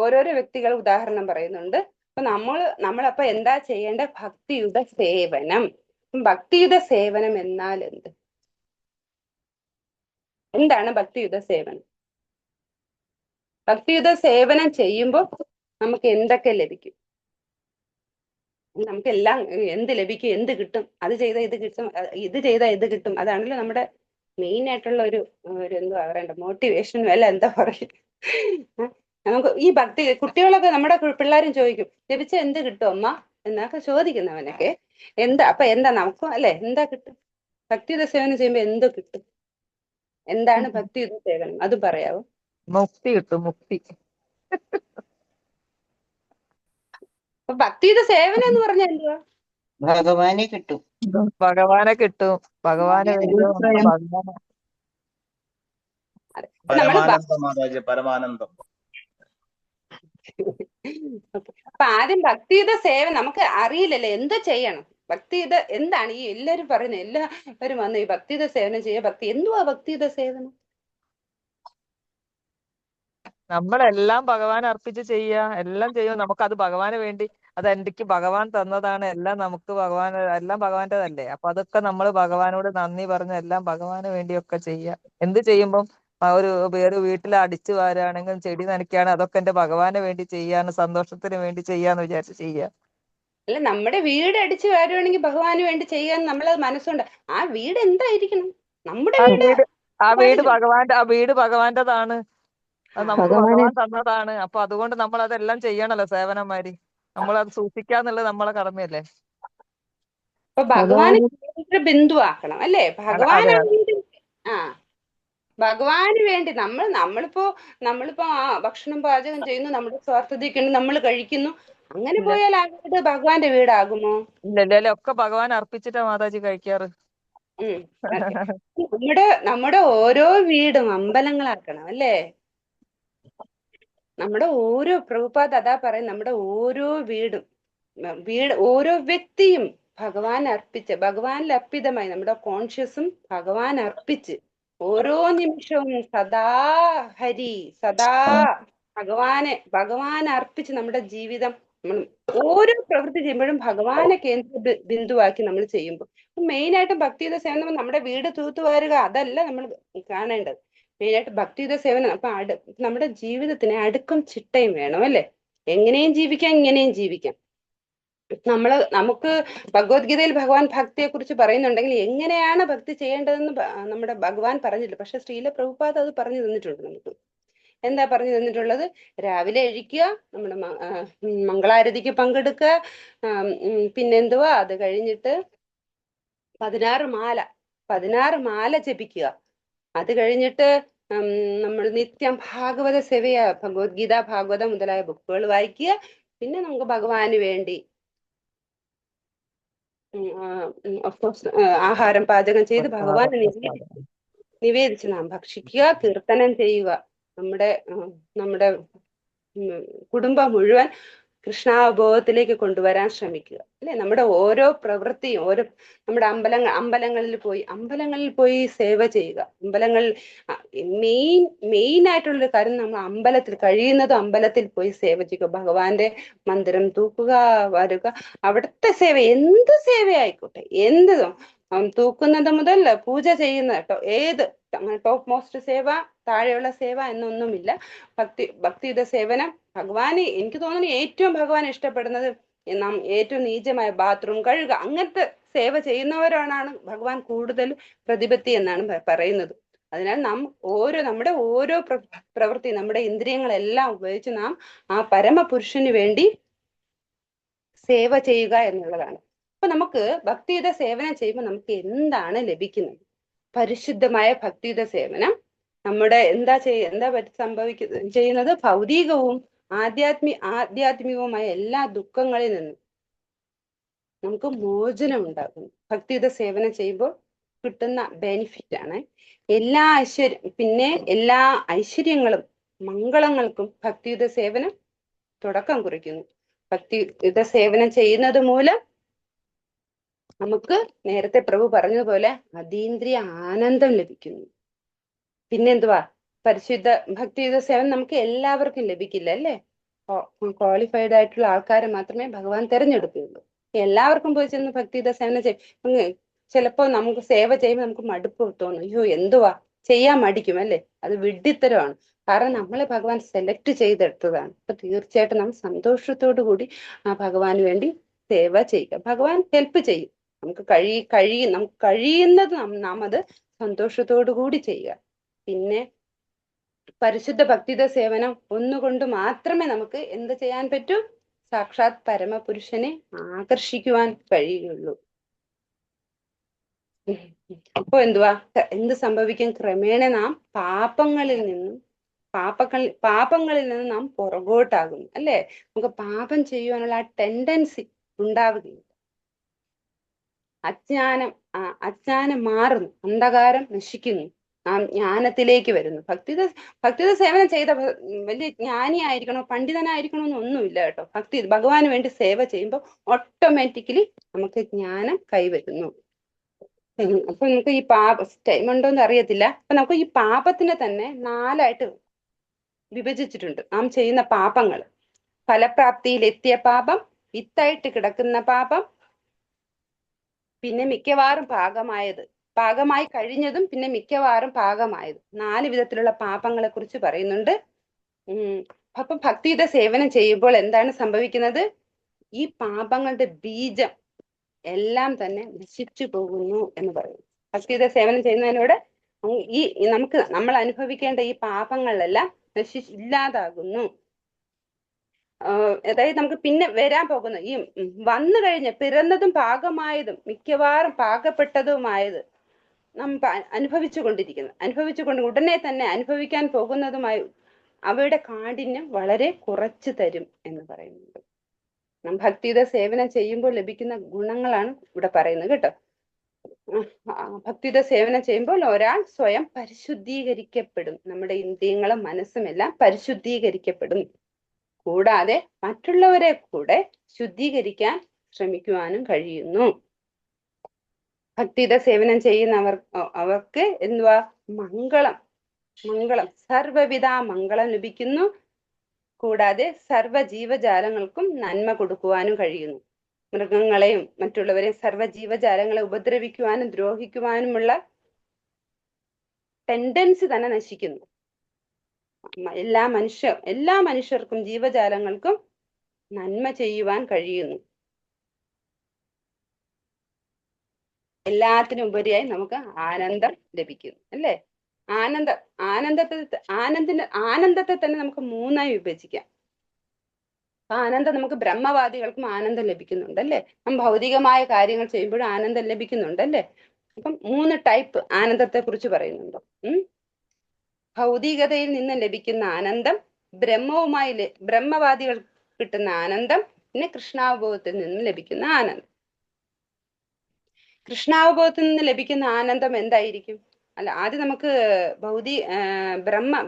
ഓരോരോ വ്യക്തികൾ ഉദാഹരണം പറയുന്നുണ്ട്. അപ്പൊ നമ്മളപ്പോ എന്താ ചെയ്യേണ്ട? ഭക്തിയുത സേവനം. ഭക്തിയുത സേവനം എന്നാൽ എന്താണ് ഭക്തിയുത സേവനം? ഭക്തിയുത സേവനം ചെയ്യുമ്പോൾ നമുക്ക് എന്തൊക്കെ ലഭിക്കും? നമുക്കെല്ലാം എന്ത് ലഭിക്കും, എന്ത് കിട്ടും? അത് ചെയ്താൽ ഇത് കിട്ടും, ഇത് ചെയ്താൽ ഇത് കിട്ടും. അതാണല്ലോ നമ്മുടെ മെയിൻ ആയിട്ടുള്ള ഒരു എന്താ പറയണ്ട, മോട്ടിവേഷൻ അല്ല, എന്താ പറയുക. നമുക്ക് ഈ ഭക്തി കുട്ടികളൊക്കെ നമ്മുടെ പിള്ളേരും ചോദിക്കും, ലഭിച്ച എന്ത് കിട്ടും അമ്മ എന്നൊക്കെ ചോദിക്കുന്നവനൊക്കെ. അപ്പൊ എന്താ നമുക്കും അല്ലെ, എന്താ കിട്ടും? ഭക്തിയുത സേവനം ചെയ്യുമ്പോ എന്തോ കിട്ടും? എന്താണ് ഭക്തിയുത സേവനം? അത് പറയാവോ? മുക്തി കിട്ടും, മുക്തി. അപ്പൊ ഭക്തിയുത സേവനം എന്ന് പറഞ്ഞാൽ എന്തുവാ? ഭഗവാനെ കിട്ടും. ഭഗവാനെ കിട്ടും. ഭഗവാനെ പരമാനന്ദം. അപ്പൊ ആദ്യം ഭക്തിയുത സേവനം നമുക്ക് അറിയില്ലല്ലോ, എന്തോ ചെയ്യണം. ഭക്തിയുത എന്താണ്? ഈ എല്ലാരും പറയുന്നത്, എല്ലാവരും വന്ന് ഈ ഭക്തിയുത സേവനം ചെയ്യുക. ഭക്തി എന്തുവാ ഭക്തിയുത സേവനം? നമ്മളെല്ലാം ഭഗവാൻ അർപ്പിച്ച് ചെയ്യുക, എല്ലാം ചെയ്യും. നമുക്കത് ഭഗവാന് വേണ്ടി, അത് എനിക്ക് ഭഗവാൻ തന്നതാണ്, എല്ലാം നമുക്ക് ഭഗവാൻ, എല്ലാം ഭഗവാന്റെതല്ലേ. അപ്പൊ അതൊക്കെ നമ്മൾ ഭഗവാനോട് നന്ദി പറഞ്ഞ് എല്ലാം ഭഗവാന് വേണ്ടിയൊക്കെ ചെയ്യുക. എന്ത് ചെയ്യുമ്പം ഒരു വീട്ടിൽ അടിച്ചു വാരുകയാണെങ്കിലും ചെടി നനയ്ക്കുകയാണ്, അതൊക്കെ എന്റെ ഭഗവാന് വേണ്ടി ചെയ്യാന്ന്, സന്തോഷത്തിന് വേണ്ടി ചെയ്യാന്ന് വിചാരിച്ച് ചെയ്യുക. അല്ല, നമ്മുടെ വീട് അടിച്ചു വാരുവാണെങ്കിൽ ഭഗവാന് വേണ്ടി ചെയ്യാൻ നമ്മളത് മനസ്സുണ്ട്. ആ വീട് എന്തായിരിക്കണം? നമ്മുടെ വീട്. ആ വീട് ഭഗവാന്റെതാണ്, അത് നമുക്ക് ഭഗവാൻ തന്നതാണ്. അപ്പൊ അതുകൊണ്ട് നമ്മൾ അതെല്ലാം ചെയ്യണല്ലോ സേവനമാരി. നമ്മളത് സൂക്ഷിക്കാന്നുള്ളത് നമ്മളെ കടമയല്ലേ. അപ്പൊ ഭഗവാനെ ബിന്ദു ആക്കണം അല്ലേ? ഭഗവാന് വേണ്ടി. ഭഗവാന് വേണ്ടി നമ്മളിപ്പോ ഭക്ഷണം പാചകം ചെയ്യുന്നു, നമ്മുടെ സ്വാർത്ഥതയ്ക്ക് വേണ്ടി നമ്മൾ കഴിക്കുന്നു. അങ്ങനെ പോയാൽ ആ വീട് ഭഗവാന്റെ വീടാകുമോ? ഇല്ല, ഒക്കെ ഭഗവാൻ അർപ്പിച്ചിട്ടാ മാതാജി കഴിക്കാറ്. നമ്മുടെ ഓരോ വീടും അമ്പലങ്ങളാക്കണം അല്ലേ? നമ്മുടെ ഓരോ പ്രഭുപാദ് അതാ പറയും, നമ്മുടെ ഓരോ വീടും ഓരോ വ്യക്തിയും ഭഗവാൻ ഭഗവാനിൽ അർപ്പിതമായി നമ്മുടെ കോൺഷ്യസും ഭഗവാൻ അർപ്പിച്ച് ഓരോ നിമിഷവും സദാ ഭഗവാനെ അർപ്പിച്ച് നമ്മുടെ ജീവിതം നമ്മൾ ഓരോ പ്രവൃത്തി ചെയ്യുമ്പോഴും ഭഗവാനെ കേന്ദ്ര ബിന്ദുവാക്കി നമ്മൾ ചെയ്യുമ്പോൾ മെയിനായിട്ട് ഭക്തിയുത സേവനം നമ്മുടെ വീട് തൂത്തുവാരുക അതല്ല നമ്മൾ കാണേണ്ടത്. മെയിനായിട്ട് ഭക്തിയുത സേവനം. അപ്പൊ നമ്മുടെ ജീവിതത്തിന് അടുക്കും ചിട്ടയും വേണം അല്ലെ? എങ്ങനെയും ജീവിക്കാം, ഇങ്ങനെയും ജീവിക്കാം. നമുക്ക് ഭഗവത്ഗീതയിൽ ഭഗവാൻ ഭക്തിയെ കുറിച്ച് പറയുന്നുണ്ടെങ്കിൽ എങ്ങനെയാണ് ഭക്തി ചെയ്യേണ്ടതെന്ന് നമ്മുടെ ഭഗവാൻ പറഞ്ഞില്ല. പക്ഷെ ശ്രീല പ്രഭുപാദ് അത് പറഞ്ഞു തന്നിട്ടുണ്ട് നമുക്ക്. എന്താ പറഞ്ഞു തന്നിട്ടുള്ളത്? രാവിലെ എഴുന്നേൽക്കുക, നമ്മുടെ മംഗളാരതിക്ക് പങ്കെടുക്കുക, പിന്നെന്തുവാ അത് കഴിഞ്ഞിട്ട് 16 മാല ജപിക്കുക. അത് കഴിഞ്ഞിട്ട് നമ്മൾ നിത്യം ഭാഗവത സേവയ, ഭഗവത്ഗീത, ഭാഗവത മുതലായ ബുക്കുകൾ വായിക്കുക. പിന്നെ നമുക്ക് ഭഗവാന് വേണ്ടി ആഹാരം പാചകം ചെയ്ത് ഭഗവാന് നിവേദിച്ച് നാം ഭക്ഷിക്കുക, കീർത്തനം ചെയ്യുക. നമ്മുടെ കുടുംബം മുഴുവൻ കൃഷ്ണാവബോധത്തിലേക്ക് കൊണ്ടുവരാൻ ശ്രമിക്കുക അല്ലെ? നമ്മുടെ ഓരോ പ്രവൃത്തിയും നമ്മുടെ അമ്പലങ്ങളിൽ പോയി സേവ ചെയ്യുക. മെയിൻ ആയിട്ടുള്ളൊരു കാര്യം, നമ്മൾ അമ്പലത്തിൽ പോയി സേവ ചെയ്യുക. ഭഗവാന്റെ മന്ദിരം തൂക്കുക, വരുക, അവിടുത്തെ സേവ, എന്ത് സേവയായിക്കോട്ടെ, തൂക്കുന്നത് മുതൽ പൂജ ചെയ്യുന്ന കേട്ടോ, അങ്ങനെ ടോപ്പ് മോസ്റ്റ് സേവ, താഴെയുള്ള സേവ എന്നൊന്നുമില്ല. ഭക്തിയുത സേവനം ഭഗവാന് എനിക്ക് തോന്നുന്നു ഏറ്റവും ഭഗവാൻ ഇഷ്ടപ്പെടുന്നത് നാം ഏറ്റവും നീചമായ ബാത്റൂം കഴുകുക അങ്ങനത്തെ സേവ ചെയ്യുന്നവരാണ് ഭഗവാൻ കൂടുതൽ പ്രതിപത്തി എന്നാണ് പറയുന്നത്. അതിനാൽ നമ്മുടെ ഓരോ പ്രവൃത്തി, നമ്മുടെ ഇന്ദ്രിയങ്ങളെല്ലാം ഉപയോഗിച്ച് നാം ആ പരമപുരുഷന് വേണ്ടി സേവ ചെയ്യുക എന്നുള്ളതാണ്. അപ്പൊ നമുക്ക് ഭക്തിയുത സേവനം ചെയ്യുമ്പോൾ നമുക്ക് എന്താണ് ലഭിക്കുന്നത്? പരിശുദ്ധമായ ഭക്തിയുത സേവനം നമ്മുടെ എന്താ ചെയ്യുന്നത്? ഭൗതികവും ആധ്യാത്മികവുമായ എല്ലാ ദുഃഖങ്ങളിൽ നിന്നും നമുക്ക് മോചനം ഉണ്ടാകുന്നു. ഭക്തിയുത സേവനം ചെയ്യുമ്പോൾ കിട്ടുന്ന ബെനിഫിറ്റ് ആണ്. എല്ലാ ഐശ്വര്യങ്ങളും മംഗളങ്ങൾക്കും ഭക്തിയുത സേവനം തുടക്കം കുറിക്കുന്നു. ഭക്തിയുത സേവനം ചെയ്യുന്നത് മൂലം നമുക്ക് നേരത്തെ പ്രഭു പറഞ്ഞതുപോലെ അതീന്ദ്രിയ ആനന്ദം ലഭിക്കുന്നു. പിന്നെന്തുവാ? ഭക്തിയുത സേവനം നമുക്ക് എല്ലാവർക്കും ലഭിക്കില്ല അല്ലേ? ക്വാളിഫൈഡ് ആയിട്ടുള്ള ആൾക്കാരെ മാത്രമേ ഭഗവാൻ തെരഞ്ഞെടുക്കുകയുള്ളൂ. എല്ലാവർക്കും പോയി ചെന്ന് ഭക്തിയുത സേവനം ചെയ്യും. ചിലപ്പോൾ നമുക്ക് സേവ ചെയ്യുമ്പോൾ നമുക്ക് മടുപ്പ് തോന്നും, അയ്യോ എന്തുവാ ചെയ്യാൻ മടിക്കും അല്ലേ? അത് വിഡ്ഢിത്തരമാണ്. കാരണം നമ്മളെ ഭഗവാൻ സെലക്ട് ചെയ്തെടുത്തതാണ്. അപ്പൊ തീർച്ചയായിട്ടും നാം സന്തോഷത്തോടു കൂടി ആ ഭഗവാന് വേണ്ടി സേവ ചെയ്യുക. ഭഗവാൻ ഹെൽപ്പ് ചെയ്യും. നമുക്ക് കഴിയുന്നത് നാം അത് സന്തോഷത്തോടു കൂടി ചെയ്യുക. പിന്നെ പരിശുദ്ധ ഭക്തിയുത സേവനം ഒന്നുകൊണ്ട് മാത്രമേ നമുക്ക് എന്ത് ചെയ്യാൻ പറ്റൂ? സാക്ഷാത് പരമപുരുഷനെ ആകർഷിക്കുവാൻ കഴിയുള്ളൂ. അപ്പൊ എന്ത് സംഭവിക്കും? ക്രമേണ നാം പാപങ്ങളിൽ നിന്നും നാം പുറകോട്ടാകുന്നു അല്ലേ? നമുക്ക് പാപം ചെയ്യുവാനുള്ള ആ ടെൻഡൻസി ഉണ്ടാവുകയില്ല. അജ്ഞാനം മാറുന്നു, അന്ധകാരം നശിക്കുന്നു, നാം ജ്ഞാനത്തിലേക്ക് വരുന്നു. ഭക്തിയുത സേവനം ചെയ്ത വലിയ ജ്ഞാനിയായിരിക്കണോ പണ്ഡിതനായിരിക്കണോ എന്നൊന്നുമില്ല കേട്ടോ. ഭഗവാന് വേണ്ടി സേവ ചെയ്യുമ്പോൾ ഓട്ടോമാറ്റിക്കലി നമുക്ക് ജ്ഞാനം കൈവരുന്നു. അപ്പൊ നമുക്ക് ഈ ടൈം ഉണ്ടോന്ന് അറിയത്തില്ല. അപ്പൊ നമുക്ക് ഈ പാപത്തിനെ തന്നെ 4ആയിട്ട് വിഭജിച്ചിട്ടുണ്ട്. നാം ചെയ്യുന്ന പാപങ്ങൾ: ഫലപ്രാപ്തിയിൽ എത്തിയ പാപം, വിത്തായിട്ട് കിടക്കുന്ന പാപം, പിന്നെ മിക്കവാറും പാകമായി കഴിഞ്ഞതും, പിന്നെ മിക്കവാറും പാകമായത്. 4 വിധത്തിലുള്ള പാപങ്ങളെ കുറിച്ച് പറയുന്നുണ്ട്. അപ്പൊ ഭക്തിയുത സേവനം ചെയ്യുമ്പോൾ എന്താണ് സംഭവിക്കുന്നത്? ഈ പാപങ്ങളുടെ ബീജം എല്ലാം തന്നെ നശിച്ചു പോകുന്നു എന്ന് പറയുന്നു. ഭക്തിയുത സേവനം ചെയ്യുന്നതിലൂടെ നമ്മൾ അനുഭവിക്കേണ്ട ഈ പാപങ്ങളെല്ലാം ഇല്ലാതാകുന്നു. അതായത് നമുക്ക് പിന്നെ വരാൻ പോകുന്ന ഈ വന്നു കഴിഞ്ഞ പിറന്നതും പാകമായതും മിക്കവാറും പാകപ്പെട്ടതുമായത് നാം അനുഭവിച്ചുകൊണ്ട് ഉടനെ തന്നെ അനുഭവിക്കാൻ പോകുന്നതുമായി അവയുടെ കാഠിന്യം വളരെ കുറച്ചു തരും എന്ന് പറയുന്നുണ്ട്. നാം ഭക്തിയുത സേവനം ചെയ്യുമ്പോൾ ലഭിക്കുന്ന ഗുണങ്ങളാണ് ഇവിടെ പറയുന്നത് കേട്ടോ. ഭക്തിയുത സേവനം ചെയ്യുമ്പോൾ ഒരാൾ സ്വയം പരിശുദ്ധീകരിക്കപ്പെടും. നമ്മുടെ ഇന്ദ്രിയങ്ങളും മനസ്സും എല്ലാം പരിശുദ്ധീകരിക്കപ്പെടും. കൂടാതെ മറ്റുള്ളവരെ കൂടെ ശുദ്ധീകരിക്കാൻ ശ്രമിക്കുവാനും കഴിയുന്നു. ഭക്തിയുത സേവനം അവർക്ക് മംഗളം സർവവിധ മംഗളം ലഭിക്കുന്നു. കൂടാതെ സർവ്വ ജീവജാലങ്ങൾക്കും നന്മ കൊടുക്കുവാനും കഴിയുന്നു. മൃഗങ്ങളെയും മറ്റുള്ളവരെയും സർവ്വ ജീവജാലങ്ങളെ ഉപദ്രവിക്കുവാനും ദ്രോഹിക്കുവാനുമുള്ള ടെൻഡൻസി തന്നെ നശിക്കുന്നു. എല്ലാ മനുഷ്യർക്കും ജീവജാലങ്ങൾക്കും നന്മ ചെയ്യുവാൻ കഴിയുന്നു. എല്ലാത്തിനും ഉപരിയായി നമുക്ക് ആനന്ദം ലഭിക്കുന്നു അല്ലേ? ആനന്ദത്തെ തന്നെ നമുക്ക് 3ആയി വിഭജിക്കാം. ആനന്ദം നമുക്ക് ബ്രഹ്മവാദികൾക്കും ആനന്ദം ലഭിക്കുന്നുണ്ടല്ലേ? ഭൗതികമായ കാര്യങ്ങൾ ചെയ്യുമ്പോഴും ആനന്ദം ലഭിക്കുന്നുണ്ടല്ലേ? അപ്പം 3 ടൈപ്പ് ആനന്ദത്തെ കുറിച്ച് പറയുന്നുണ്ട്. ഭൗതികതയിൽ നിന്ന് ലഭിക്കുന്ന ആനന്ദം, ബ്രഹ്മവാദികൾ കിട്ടുന്ന ആനന്ദം, പിന്നെ കൃഷ്ണാവബോധത്തിൽ നിന്ന് ലഭിക്കുന്ന ആനന്ദം. കൃഷ്ണാവബോധത്തിൽ നിന്ന് ലഭിക്കുന്ന ആനന്ദം എന്തായിരിക്കും? ആദ്യം നമുക്ക്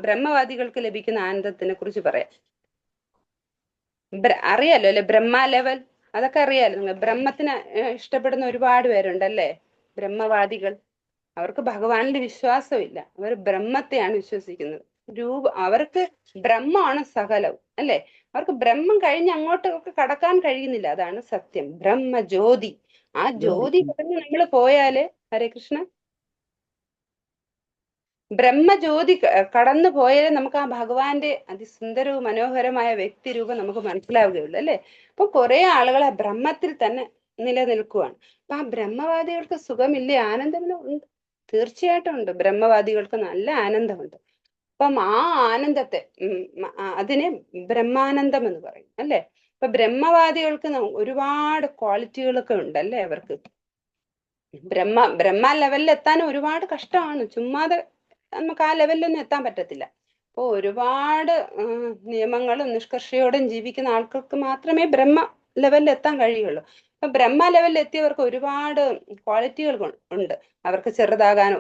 ബ്രഹ്മവാദികൾക്ക് ലഭിക്കുന്ന ആനന്ദത്തിനെ കുറിച്ച് പറയാം. അറിയാലോ അല്ലെ? ബ്രഹ്മ ലെവൽ അതൊക്കെ അറിയാലോ. ബ്രഹ്മത്തിന് ഇഷ്ടപ്പെടുന്ന ഒരുപാട് പേരുണ്ടല്ലേ? ബ്രഹ്മവാദികൾ. അവർക്ക് ഭഗവാനിൽ വിശ്വാസമില്ല, അവർ ബ്രഹ്മത്തെയാണ് വിശ്വസിക്കുന്നത്. അവർക്ക് ബ്രഹ്മമാണ് സകലവും അല്ലെ? അവർക്ക് ബ്രഹ്മം കഴിഞ്ഞ് അങ്ങോട്ടൊക്കെ കടക്കാൻ കഴിയുന്നില്ല. അതാണ് സത്യം. ബ്രഹ്മജ്യോതി. ആ ജ്യോതി കഴിഞ്ഞ് നമ്മൾ പോയാല്, ഹരേ കൃഷ്ണ, ബ്രഹ്മജ്യോതി കടന്നു പോയാലേ നമുക്ക് ആ ഭഗവാന്റെ അതിസുന്ദരവും മനോഹരമായ വ്യക്തിരൂപം നമുക്ക് മനസ്സിലാവുകയുള്ളൂ അല്ലെ. അപ്പൊ കുറെ ആളുകളെ ബ്രഹ്മത്തിൽ തന്നെ നിലനിൽക്കുവാണ്. അപ്പൊ ആ ബ്രഹ്മവാദികൾക്ക് സുഖമില്ലേ? ആനന്ദമില്ല? ഉണ്ട്, തീർച്ചയായിട്ടും ഉണ്ട്. ബ്രഹ്മവാദികൾക്ക് നല്ല ആനന്ദമുണ്ട്. അപ്പം ആ ആനന്ദത്തെ അതിനെ ബ്രഹ്മാനന്ദം എന്ന് പറയും അല്ലെ. ഇപ്പൊ ബ്രഹ്മവാദികൾക്ക് ഒരുപാട് ക്വാളിറ്റികളൊക്കെ ഉണ്ട് അല്ലെ. അവർക്ക് ബ്രഹ്മ ലെവലിൽ എത്താൻ ഒരുപാട് കഷ്ടമാണ്. ചുമ്മാതെ നമുക്ക് ആ ലെവലിലൊന്നും എത്താൻ പറ്റത്തില്ല. അപ്പോൾ ഒരുപാട് നിയമങ്ങളും നിഷ്കർഷയോടും ജീവിക്കുന്ന ആൾക്കാർക്ക് മാത്രമേ ബ്രഹ്മ ലെവലിൽ എത്താൻ കഴിയുള്ളൂ. അപ്പൊ ബ്രഹ്മ ലെവലിൽ എത്തിയവർക്ക് ഒരുപാട് ക്വാളിറ്റികൾ ഉണ്ട്. അവർക്ക്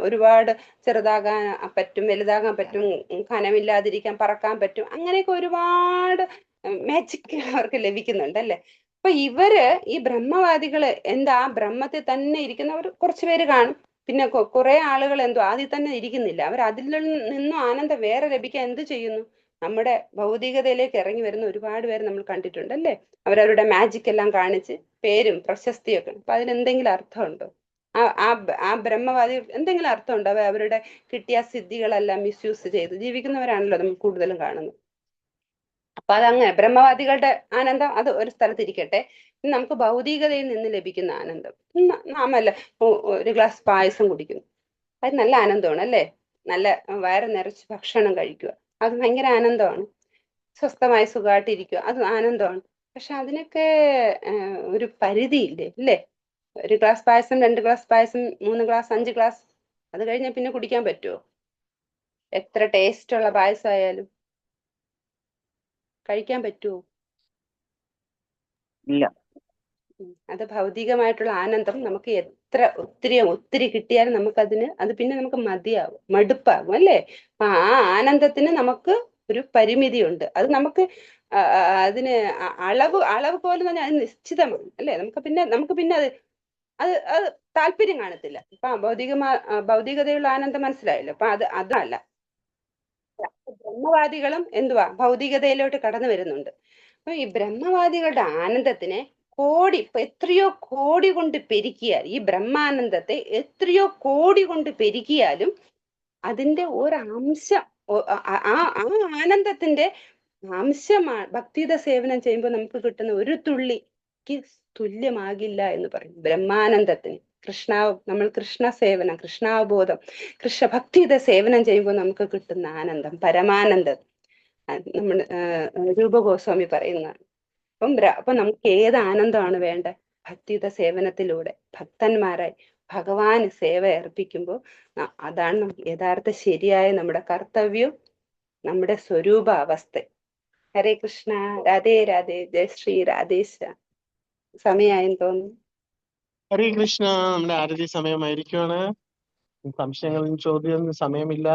ഒരുപാട് ചെറുതാകാൻ പറ്റും, വലുതാകാൻ പറ്റും, കനമില്ലാതിരിക്കാൻ, പറക്കാൻ പറ്റും. അങ്ങനെയൊക്കെ ഒരുപാട് മാജിക് അവർക്ക് ലഭിക്കുന്നുണ്ട് അല്ലെ. അപ്പൊ ഇവര് ഈ ബ്രഹ്മവാദികള് എന്താ ബ്രഹ്മത്തിൽ തന്നെ ഇരിക്കുന്നവർ കുറച്ചു പേര് കാണും. പിന്നെ കുറെ ആളുകൾ ആദ്യം തന്നെ ഇരിക്കുന്നില്ല. അവർ അതിൽ നിന്നും ആനന്ദം വേറെ ലഭിക്കാൻ എന്ത് ചെയ്യുന്നു? നമ്മുടെ ഭൗതികതയിലേക്ക് ഇറങ്ങി വരുന്ന ഒരുപാട് പേര് നമ്മൾ കണ്ടിട്ടുണ്ട് അല്ലേ. അവരവരുടെ മാജിക് എല്ലാം കാണിച്ച് പേരും പ്രശസ്തിയും ഒക്കെ. അപ്പൊ അതിനെന്തെങ്കിലും അർത്ഥമുണ്ടോ? ആ ബ്രഹ്മവാദി എന്തെങ്കിലും അർത്ഥമുണ്ടോ? അവരുടെ കിട്ടിയ സിദ്ധികളെല്ലാം മിസ്യൂസ് ചെയ്ത് ജീവിക്കുന്നവരാണല്ലോ നമ്മൾ കൂടുതലും കാണുന്നത്. അപ്പൊ അതങ്ങനെ ബ്രഹ്മവാദികളുടെ ആനന്ദം അത് ഒരു സ്ഥലത്തിരിക്കട്ടെ. നമുക്ക് ഭൗതികതയിൽ നിന്ന് ലഭിക്കുന്ന ആനന്ദം, നാമല്ല ഒരു ഗ്ലാസ് പായസം കുടിക്കുന്നു, അത് നല്ല ആനന്ദമാണ് അല്ലേ. നല്ല വയറ് നിറച്ച് ഭക്ഷണം കഴിക്കുക, അത് ഭയങ്കര ആനന്ദമാണ്. സ്വസ്ഥമായി സുഖമായിട്ടിരിക്കുക, അത് ആനന്ദമാണ്. പക്ഷെ അതിനൊക്കെ ഒരു പരിധിയില്ലേ അല്ലേ. ഒരു ഗ്ലാസ് പായസം, 2 ഗ്ലാസ് പായസം, 3 ഗ്ലാസ്, 5 ഗ്ലാസ്, അത് കഴിഞ്ഞാൽ പിന്നെ കുടിക്കാൻ പറ്റുമോ? എത്ര ടേസ്റ്റ് ഉള്ള പായസമായാലും കഴിക്കാൻ പറ്റുമോ? ഇല്ല. അത് ഭൗതികമായിട്ടുള്ള ആനന്ദം നമുക്ക് എത്ര ഒത്തിരി കിട്ടിയാലും അത് പിന്നെ നമുക്ക് മതിയാവും, മടുപ്പാകും അല്ലേ. അപ്പൊ ആ ആനന്ദത്തിന് നമുക്ക് ഒരു പരിമിതിയുണ്ട്. അത് നമുക്ക് അതിന് അളവ് പോലെ തന്നെ അത് നിശ്ചിതമാണ് അല്ലേ. നമുക്ക് പിന്നെ അത് താല്പര്യം കാണത്തില്ല. ഇപ്പൊ ഭൗതികതയുള്ള ആനന്ദം മനസ്സിലായല്ലോ. അപ്പൊ അതല്ല. ബ്രഹ്മവാദികളും ഭൗതികതയിലോട്ട് കടന്നു വരുന്നുണ്ട്. അപ്പൊ ഈ ബ്രഹ്മവാദികളുടെ ആനന്ദത്തിനെ എത്രയോ കോടി കൊണ്ട് പെരുക്കിയാൽ, ഈ ബ്രഹ്മാനന്ദത്തെ എത്രയോ കോടി കൊണ്ട് പെരുക്കിയാലും അതിന്റെ ഒരംശം, ആ ആനന്ദത്തിന്റെ അംശമാണ് ഭക്തിയുടെ സേവനം ചെയ്യുമ്പോൾ നമുക്ക് കിട്ടുന്ന ഒരു തുള്ളിക്ക് തുല്യമാകില്ല എന്ന് പറയും ബ്രഹ്മാനന്ദത്തിന്. നമ്മൾ കൃഷ്ണ സേവനം, കൃഷ്ണാവബോധം, ഭക്തിയുടെ സേവനം ചെയ്യുമ്പോൾ നമുക്ക് കിട്ടുന്ന ആനന്ദം, പരമാനന്ദം, നമ്മൾ രൂപഗോസ്വാമി പറയുന്നതാണ്. അപ്പൊ നമുക്ക് ഏത് ആനന്ദമാണ് വേണ്ടത്? ഭക്തിയുടെ സേവനത്തിലൂടെ ഭക്തന്മാരായി ഭഗവാന് സേവ അർപ്പിക്കുമ്പോൾ അതാണ് യഥാർത്ഥ ശരിയായ നമ്മുടെ കർത്തവ്യവും നമ്മുടെ സ്വരൂപ അവസ്ഥ. ഹരേ കൃഷ്ണ, രാധേ രാധേ, ജയ ശ്രീ രാധേശ. സമയായെന്ന് തോന്നുന്നു. ഹരേ കൃഷ്ണ. നമ്മുടെ ആരതി സമയമായിരിക്കുവാണ്. സംശയങ്ങളും ചോദ്യമൊന്നും സമയമില്ല.